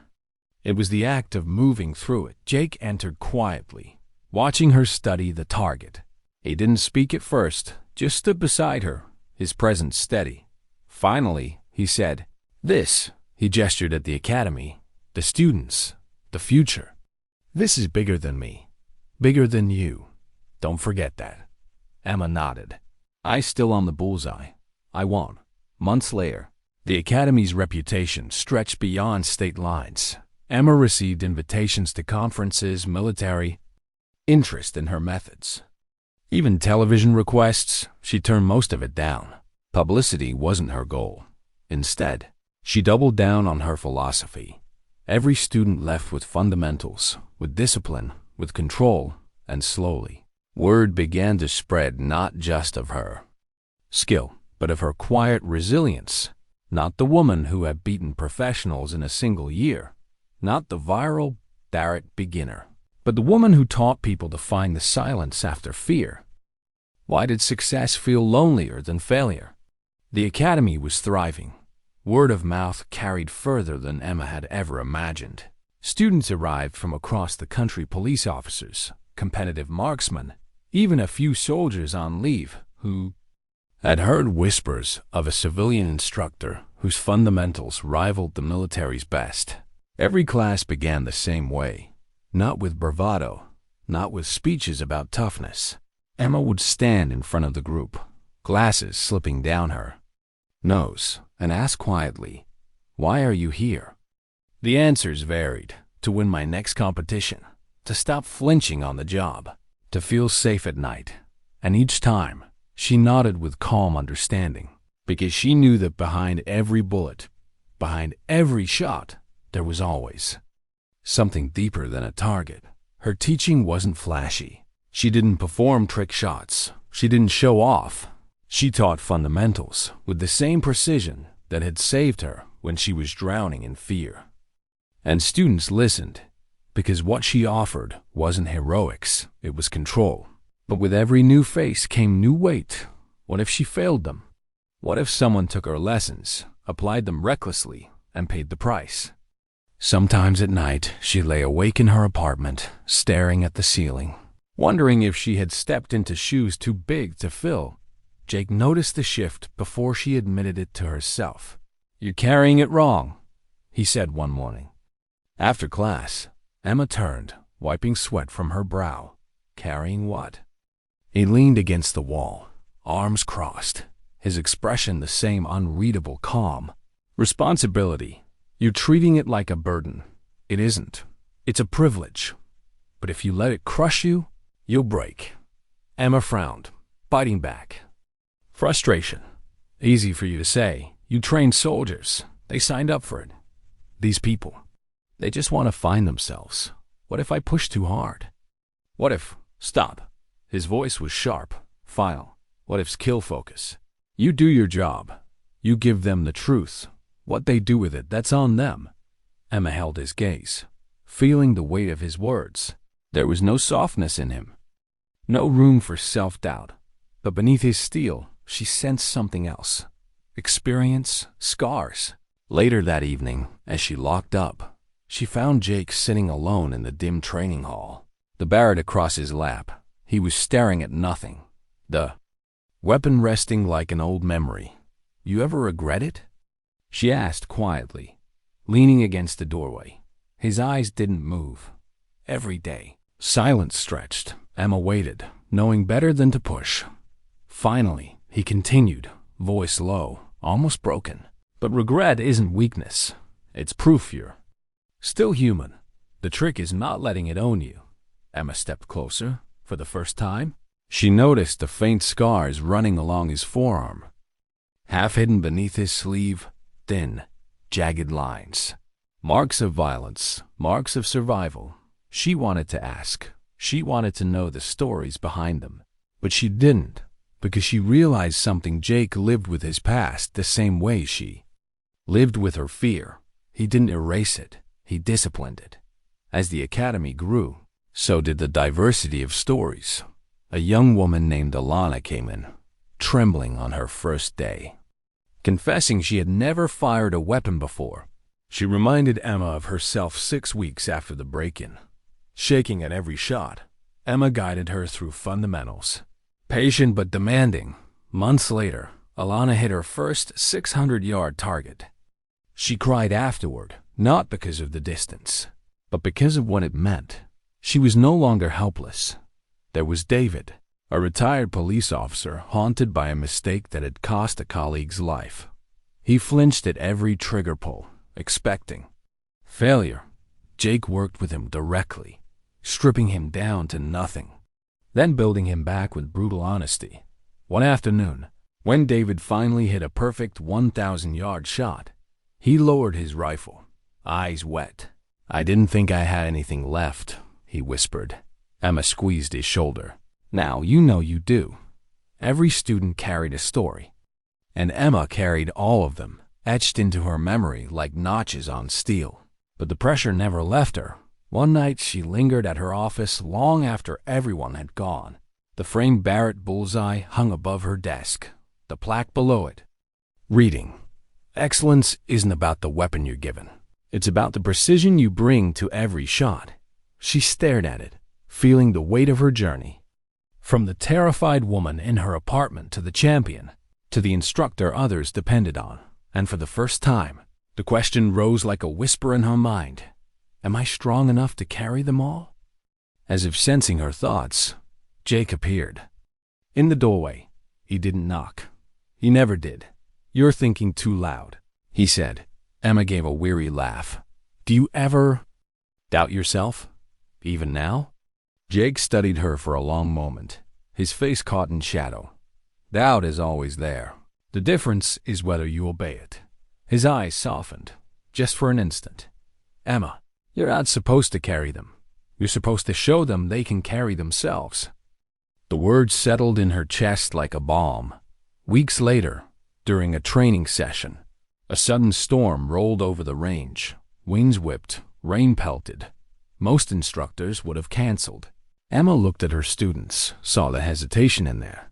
It was the act of moving through it. Jake entered quietly, watching her study the target. He didn't speak at first, just stood beside her, his presence steady. Finally, he said, "This," he gestured at the academy, "the students, the future. This is bigger than me, bigger than you. Don't forget that." Emma nodded. "Eyes still on the bullseye. I won't." Months later, the academy's reputation stretched beyond state lines. Emma received invitations to conferences, military interest in her methods. Even television requests, she turned most of it down. Publicity wasn't her goal. Instead, she doubled down on her philosophy. Every student left with fundamentals, with discipline, with control, and slowly, word began to spread not just of her skill, but of her quiet resilience. Not the woman who had beaten professionals in a single year, not the viral Barrett beginner, but the woman who taught people to find the silence after fear. Why did success feel lonelier than failure? The academy was thriving. Word of mouth carried further than Emma had ever imagined. Students arrived from across the country, police officers, competitive marksmen, even a few soldiers on leave who had heard whispers of a civilian instructor whose fundamentals rivaled the military's best. Every class began the same way, not with bravado, not with speeches about toughness. Emma would stand in front of the group, glasses slipping down her nose, and ask quietly, "Why are you here?" The answers varied: to win my next competition, to stop flinching on the job, to feel safe at night. and each time she nodded with calm understanding, because she knew that behind every bullet, behind every shot, there was always something deeper than a target. Her teaching wasn't flashy. She didn't perform trick shots. She didn't show off. She taught fundamentals with the same precision that had saved her when she was drowning in fear. And students listened, because what she offered wasn't heroics, it was control. But with every new face came new weight. What if she failed them? What if someone took her lessons, applied them recklessly, and paid the price? Sometimes at night, she lay awake in her apartment, staring at the ceiling, wondering if she had stepped into shoes too big to fill. Jake noticed the shift before she admitted it to herself. "You're carrying it wrong," he said one morning. After class, Emma turned, wiping sweat from her brow. Carrying what? He leaned against the wall, arms crossed, his expression the same unreadable calm. "Responsibility. You're treating it like a burden. It isn't. It's a privilege. But if you let it crush you, you'll break." Emma frowned, biting back. Frustration. Easy for you to say. You trained soldiers. They signed up for it. These people, they just want to find themselves. What if I push too hard? What if... Stop. His voice was sharp, final. What if's kill focus. You do your job. You give them the truth. What they do with it, that's on them. Emma held his gaze, feeling the weight of his words. There was no softness in him, no room for self-doubt. But beneath his steel, she sensed something else. Experience, scars. Later that evening, as she locked up, she found Jake sitting alone in the dim training hall, the Barrett across his lap. He was staring at nothing, the weapon resting like an old memory. "You ever regret it?" she asked quietly, leaning against the doorway. His eyes didn't move. Every day. Silence stretched. Emma waited, knowing better than to push. Finally, he continued, voice low, almost broken. "But regret isn't weakness. It's proof you're still human. The trick is not letting it own you." Emma stepped closer. For the first time, she noticed the faint scars running along his forearm, half hidden beneath his sleeve, thin, jagged lines. Marks of violence, marks of survival. She wanted to ask. She wanted to know the stories behind them. But she didn't, because she realized something. Jake lived with his past the same way she lived with her fear. He didn't erase it. He disciplined it. As the academy grew, so did the diversity of stories. A young woman named Alana came in, trembling on her first day, confessing she had never fired a weapon before. She reminded Emma of herself 6 weeks after the break-in. Shaking at every shot, Emma guided her through fundamentals. Patient but demanding. Months later, Alana hit her first 600-yard target. She cried afterward, not because of the distance, but because of what it meant. She was no longer helpless. There was David, a retired police officer haunted by a mistake that had cost a colleague's life. He flinched at every trigger pull, expecting failure. Jake worked with him directly, stripping him down to nothing, then building him back with brutal honesty. One afternoon, when David finally hit a perfect 1,000-yard shot, he lowered his rifle, eyes wet. "I didn't think I had anything left," he whispered. Emma squeezed his shoulder. "Now you know you do." Every student carried a story, and Emma carried all of them, etched into her memory like notches on steel. But the pressure never left her. One night she lingered at her office long after everyone had gone. The framed Barrett bullseye hung above her desk, the plaque below it, reading, "Excellence isn't about the weapon you're given. It's about the precision you bring to every shot." She stared at it, feeling the weight of her journey. From the terrified woman in her apartment to the champion, to the instructor others depended on. And for the first time, the question rose like a whisper in her mind. Am I strong enough to carry them all? As if sensing her thoughts, Jake appeared. In the doorway, he didn't knock. He never did. "You're thinking too loud," he said. Emma gave a weary laugh. "Do you ever doubt yourself? Even now?" Jake studied her for a long moment, his face caught in shadow. Doubt is always there. The difference is whether you obey it. His eyes softened, just for an instant. Emma, you're not supposed to carry them. You're supposed to show them they can carry themselves. The words settled in her chest like a balm. Weeks later, during a training session, a sudden storm rolled over the range. Winds whipped, rain pelted. Most instructors would have canceled. Emma looked at her students, saw the hesitation in their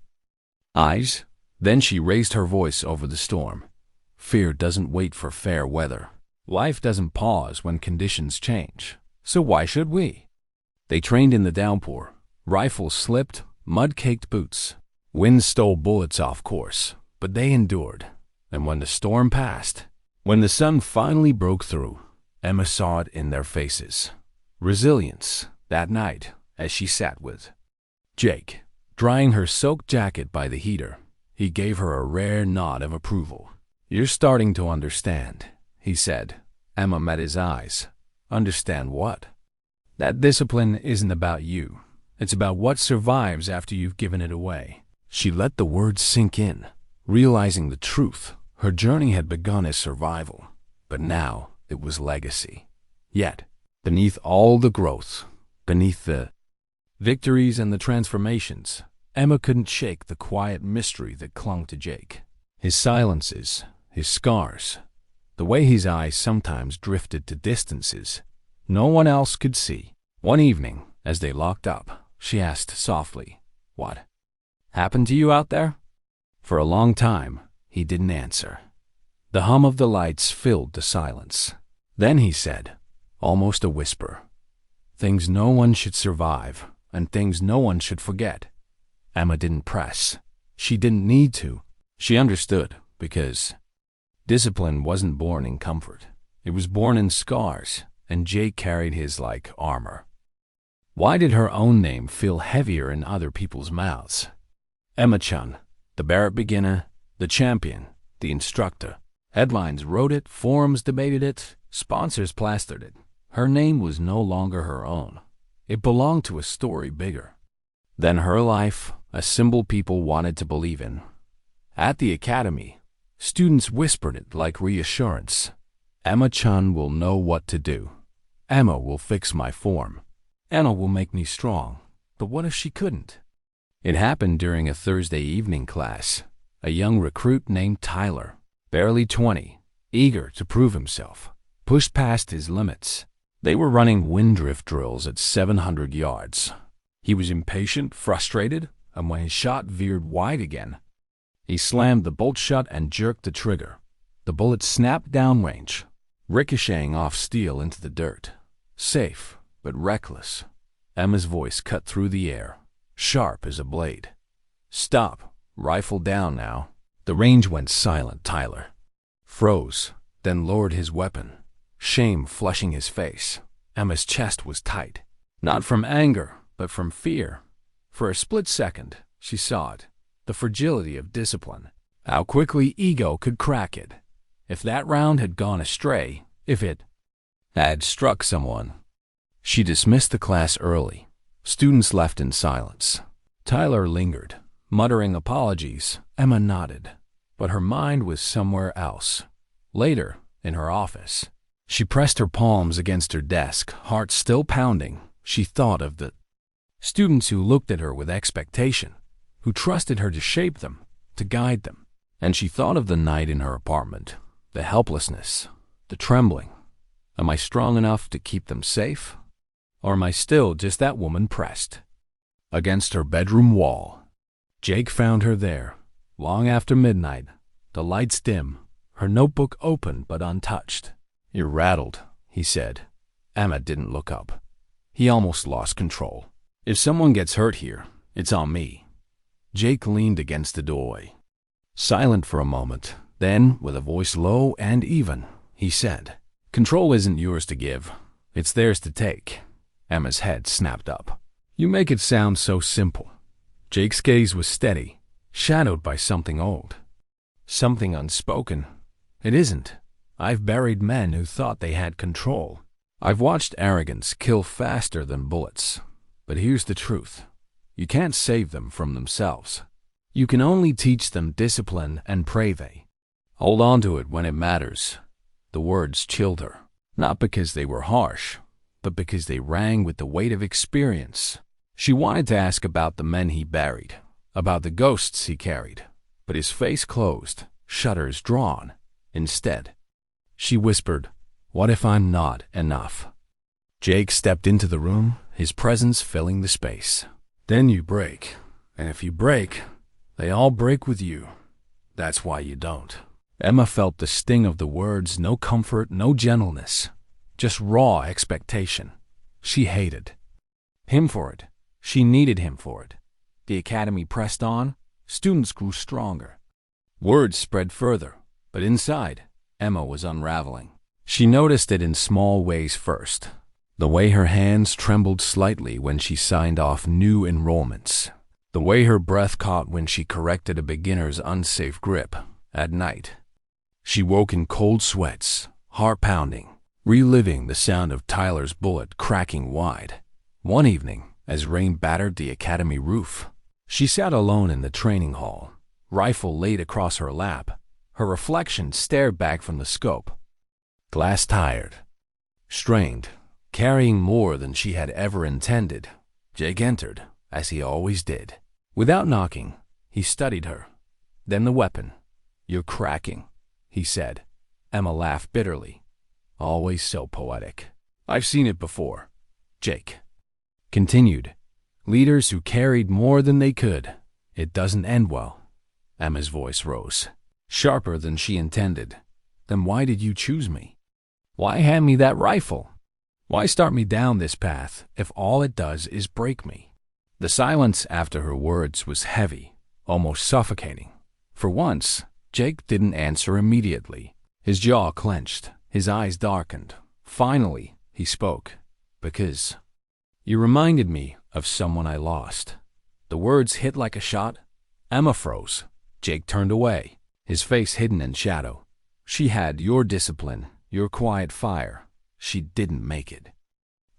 eyes. Then she raised her voice over the storm. Fear doesn't wait for fair weather. Life doesn't pause when conditions change. So why should we? They trained in the downpour. Rifles slipped, mud-caked boots. Wind stole bullets off course, but they endured. And when the storm passed, when the sun finally broke through, Emma saw it in their faces. Resilience. That night, as she sat with Jake, drying her soaked jacket by the heater, he gave her a rare nod of approval. You're starting to understand, he said. Emma met his eyes. Understand what? That discipline isn't about you. It's about what survives after you've given it away. She let the words sink in, realizing the truth. Her journey had begun as survival, but now it was legacy. Yet, beneath all the growth, beneath the victories and the transformations, Emma couldn't shake the quiet mystery that clung to Jake. His silences, his scars, the way his eyes sometimes drifted to distances no one else could see. One evening, as they locked up, she asked softly, "What happened to you out there?" For a long time, he didn't answer. The hum of the lights filled the silence. Then he said, almost a whisper, "Things no one should survive, and things no one should forget." Emma didn't press. She didn't need to. She understood, because discipline wasn't born in comfort. It was born in scars, and Jake carried his like armor. Why did her own name feel heavier in other people's mouths? Emma-chan, the Barrett beginner, the champion, the instructor. Headlines wrote it, forums debated it, sponsors plastered it. Her name was no longer her own. It belonged to a story bigger than her life, a symbol people wanted to believe in. At the academy, students whispered it like reassurance. Emma-chan will know what to do. Emma will fix my form. Emma will make me strong. But what if she couldn't? It happened during a Thursday evening class. A young recruit named Tyler, barely 20, eager to prove himself, pushed past his limits. They were running wind drift drills at 700 yards. He was impatient, frustrated, and when his shot veered wide again, he slammed the bolt shut and jerked the trigger. The bullet snapped downrange, ricocheting off steel into the dirt. Safe, but reckless. Emma's voice cut through the air, sharp as a blade. "Stop. Rifle down now." The range went silent. Tyler froze, then lowered his weapon, shame flushing his face. Emma's chest was tight, not from anger, but from fear. For a split second, she saw it, the fragility of discipline, how quickly ego could crack it. If that round had gone astray, if it had struck someone. She dismissed the class early. Students left in silence. Tyler lingered, muttering apologies. Emma nodded, but her mind was somewhere else. Later, in her office, she pressed her palms against her desk, heart still pounding. She thought of the students who looked at her with expectation, who trusted her to shape them, to guide them. And she thought of the night in her apartment, the helplessness, the trembling. Am I strong enough to keep them safe? Or am I still just that woman pressed against her bedroom wall? Jake found her there, long after midnight, the lights dim, her notebook open but untouched. "You're rattled," he said. Emma didn't look up. He almost lost control. "If someone gets hurt here, it's on me." Jake leaned against the doorway, silent for a moment. Then, with a voice low and even, he said, "Control isn't yours to give. It's theirs to take." Emma's head snapped up. "You make it sound so simple." Jake's gaze was steady, shadowed by something old, something unspoken. "It isn't. I've buried men who thought they had control. I've watched arrogance kill faster than bullets. But here's the truth. You can't save them from themselves. You can only teach them discipline and pray they hold on to it when it matters. The words chilled her, not because they were harsh, but because they rang with the weight of experience. She wanted to ask about the men he buried, about the ghosts he carried, but his face closed, shutters drawn. Instead, she whispered, "What if I'm not enough?" Jake stepped into the room, his presence filling the space. "Then you break, and if you break, they all break with you. That's why you don't." Emma felt the sting of the words, no comfort, no gentleness, just raw expectation. She hated him for it. She needed him for it. The academy pressed on, students grew stronger. Words spread further, but inside, Emma was unraveling. She noticed it in small ways first. The way her hands trembled slightly when she signed off new enrollments. The way her breath caught when she corrected a beginner's unsafe grip at night. She woke in cold sweats, heart pounding, reliving the sound of Tyler's bullet cracking wide. One evening, as rain battered the academy roof, she sat alone in the training hall, rifle laid across her lap. Her reflection stared back from the scope. Glass tired, strained, carrying more than she had ever intended. Jake entered, as he always did. Without knocking, he studied her. Then the weapon. "You're cracking," he said. Emma laughed bitterly. Always so poetic. "I've seen it before." Jake continued. "Leaders who carried more than they could. It doesn't end well." Emma's voice rose, sharper than she intended. "Then why did you choose me? Why hand me that rifle? Why start me down this path if all it does is break me?" The silence after her words was heavy, almost suffocating. For once, Jake didn't answer immediately. His jaw clenched, his eyes darkened. Finally, he spoke. "Because you reminded me of someone I lost." The words hit like a shot. Emma froze. Jake turned away, his face hidden in shadow. "She had your discipline, your quiet fire. She didn't make it."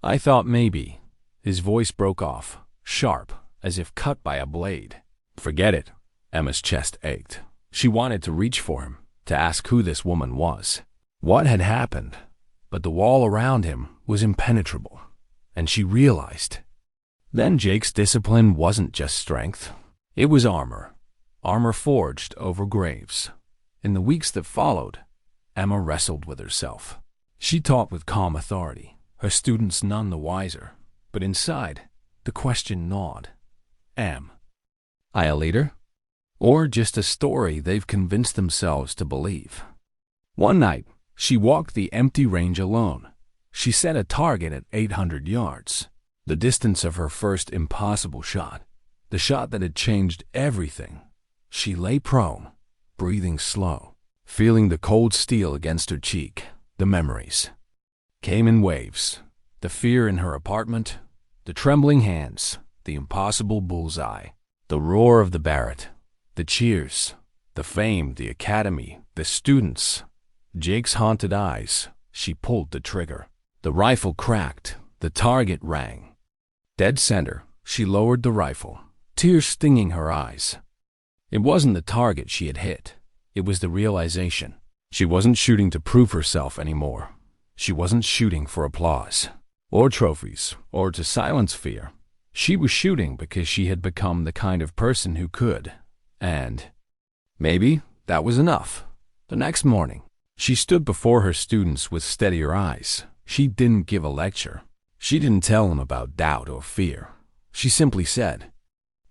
"I thought maybe." His voice broke off, sharp, as if cut by a blade. "Forget it." Emma's chest ached. She wanted to reach for him, to ask who this woman was, what had happened, but the wall around him was impenetrable, and she realized. Then Jake's discipline wasn't just strength. It was armor. Armor forged over graves. In the weeks that followed, Emma wrestled with herself. She taught with calm authority, her students none the wiser. But inside, the question gnawed. Am I a leader? Or just a story they've convinced themselves to believe? One night, she walked the empty range alone. She set a target at 800 yards, the distance of her first impossible shot, the shot that had changed everything. She lay prone, breathing slow, feeling the cold steel against her cheek. The memories came in waves. The fear in her apartment, the trembling hands, the impossible bullseye, the roar of the Barrett, the cheers, the fame, the academy, the students. Jake's haunted eyes. She pulled the trigger. The rifle cracked. The target rang. Dead center, she lowered the rifle, tears stinging her eyes. It wasn't the target she had hit. It was the realization. She wasn't shooting to prove herself anymore. She wasn't shooting for applause, or trophies, or to silence fear. She was shooting because she had become the kind of person who could. And maybe that was enough. The next morning, she stood before her students with steadier eyes. She didn't give a lecture. She didn't tell them about doubt or fear. She simply said,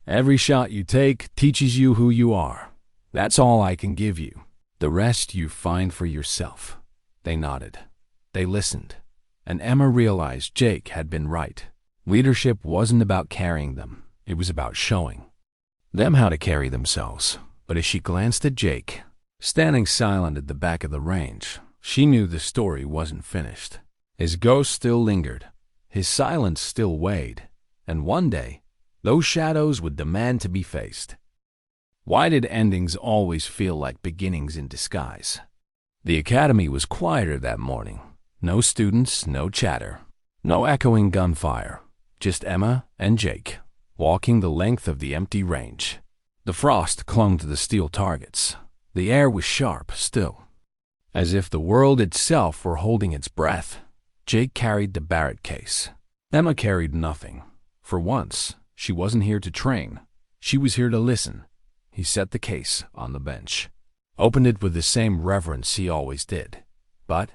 "Every shot you take teaches you who you are. That's all I can give you. The rest you find for yourself." They nodded. They listened. And Emma realized Jake had been right. Leadership wasn't about carrying them. It was about showing them how to carry themselves. But as she glanced at Jake, standing silent at the back of the range, she knew the story wasn't finished. His ghost still lingered. His silence still weighed. And one day, those shadows would demand to be faced. Why did endings always feel like beginnings in disguise? The academy was quieter that morning. No students, no chatter, no echoing gunfire. Just Emma and Jake, walking the length of the empty range. The frost clung to the steel targets. The air was sharp, still, as if the world itself were holding its breath. Jake carried the Barrett case. Emma carried nothing. For once, she wasn't here to train. She was here to listen. He set the case on the bench, opened it with the same reverence he always did. But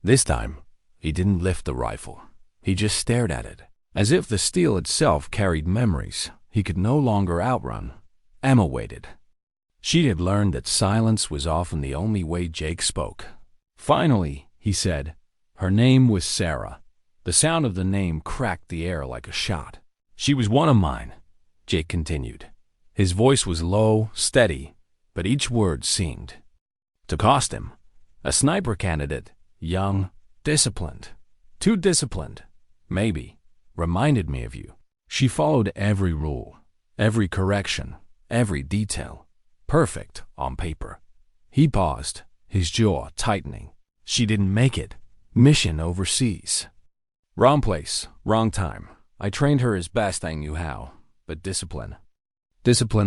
this time, he didn't lift the rifle. He just stared at it, as if the steel itself carried memories he could no longer outrun. Emma waited. She had learned that silence was often the only way Jake spoke. Finally, he said, her name was Sarah. The sound of the name cracked the air like a shot. She was one of mine, Jake continued. His voice was low, steady, but each word seemed to cost him. A sniper candidate, young, disciplined. Too disciplined, maybe, reminded me of you. She followed every rule, every correction, every detail. Perfect on paper. He paused, his jaw tightening. She didn't make it. Mission overseas. Wrong place, wrong time. I trained her as best I knew how, but discipline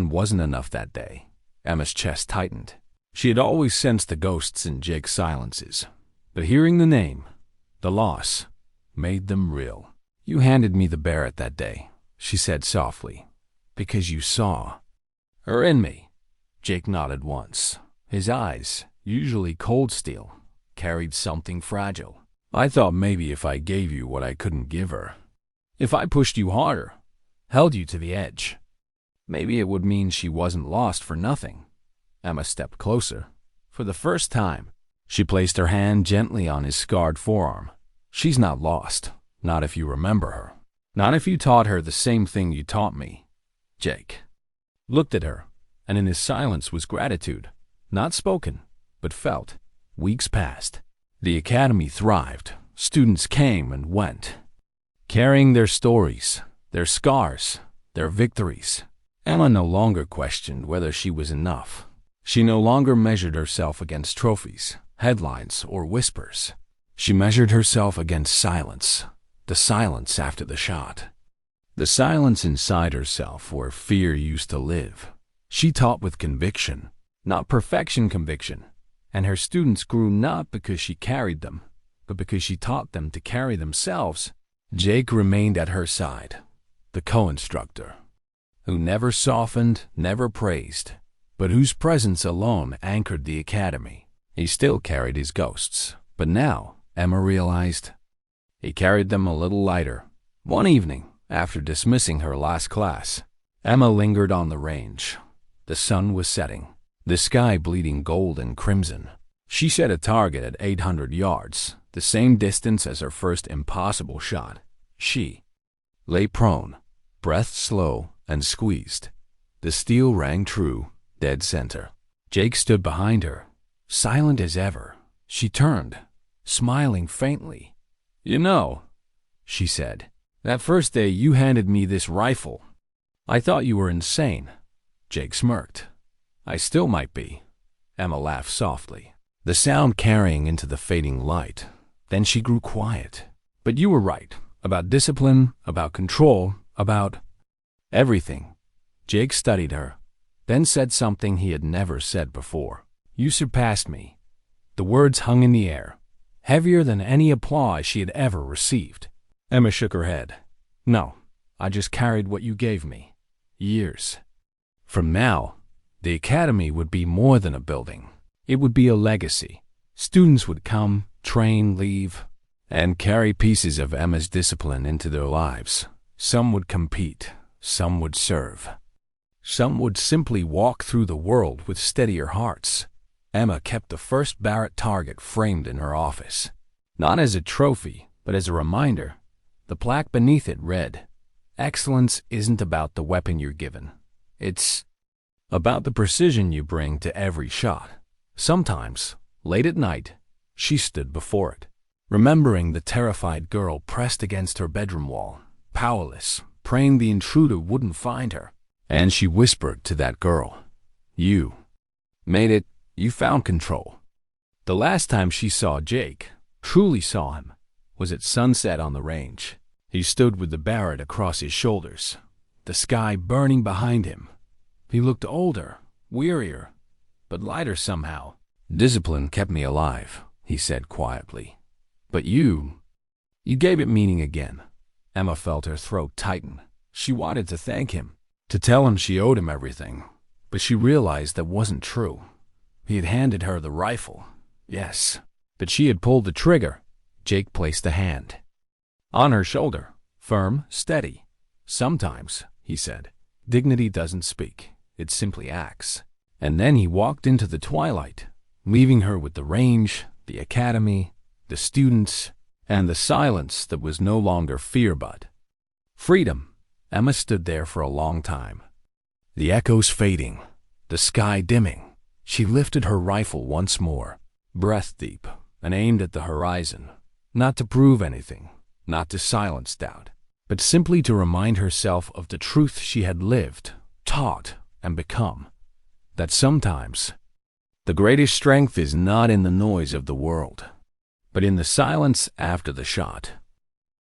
wasn't enough that day. Emma's chest tightened. She had always sensed the ghosts in Jake's silences, but hearing the name, the loss, made them real. You handed me the Barrett that day, she said softly, because you saw her in me. Jake nodded once. His eyes, usually cold steel, carried something fragile. I thought maybe if I gave you what I couldn't give her, if I pushed you harder, held you to the edge, maybe it would mean she wasn't lost for nothing. Emma stepped closer. For the first time, she placed her hand gently on his scarred forearm. She's not lost, not if you remember her, not if you taught her the same thing you taught me. Jake looked at her, and in his silence was gratitude, not spoken, but felt. Weeks passed. The academy thrived. Students came and went, carrying their stories, their scars, their victories. Emma no longer questioned whether she was enough. She no longer measured herself against trophies, headlines, or whispers. She measured herself against silence, the silence after the shot, the silence inside herself where fear used to live. She taught with conviction, not perfection conviction, and her students grew not because she carried them, but because she taught them to carry themselves. Jake remained at her side, the co-instructor, who never softened, never praised, but whose presence alone anchored the academy. He still carried his ghosts, but now, Emma realized, he carried them a little lighter. One evening, after dismissing her last class, Emma lingered on the range. The sun was setting, the sky bleeding gold and crimson. She set a target at 800 yards, the same distance as her first impossible shot. She lay prone, breath slow and squeezed. The steel rang true, dead center. Jake stood behind her, silent as ever. She turned, smiling faintly. You know, she said, that first day you handed me this rifle, I thought you were insane. Jake smirked. I still might be. Emma laughed softly, the sound carrying into the fading light. Then she grew quiet. But you were right, about discipline, about control, about everything. Jake studied her, then said something he had never said before. You surpassed me. The words hung in the air, heavier than any applause she had ever received. Emma shook her head. No, I just carried what you gave me. Years. From now, the academy would be more than a building. It would be a legacy. Students would come, train, leave, and carry pieces of Emma's discipline into their lives. Some would compete, some would serve. Some would simply walk through the world with steadier hearts. Emma kept the first Barrett target framed in her office, not as a trophy, but as a reminder. The plaque beneath it read, "Excellence isn't about the weapon you're given. It's about the precision you bring to every shot." Sometimes, late at night, she stood before it, remembering the terrified girl pressed against her bedroom wall, powerless, praying the intruder wouldn't find her. And she whispered to that girl, "You made it. You found control." The last time she saw Jake, truly saw him, was at sunset on the range. He stood with the Barrett across his shoulders, the sky burning behind him. He looked older, wearier, but lighter somehow. "Discipline kept me alive," he said quietly. "But you gave it meaning again." Emma felt her throat tighten. She wanted to thank him, to tell him she owed him everything, but she realized that wasn't true. He had handed her the rifle, yes, but she had pulled the trigger. Jake placed a hand on her shoulder, firm, steady. "Sometimes," he said, "dignity doesn't speak, it simply acts." And then he walked into the twilight, leaving her with the range, the academy, the students, and the silence that was no longer fear but freedom. Emma stood there for a long time, the echoes fading, the sky dimming. She lifted her rifle once more, breath deep, and aimed at the horizon, not to prove anything, not to silence doubt, but simply to remind herself of the truth she had lived, taught, and become, that sometimes the greatest strength is not in the noise of the world, but in the silence after the shot.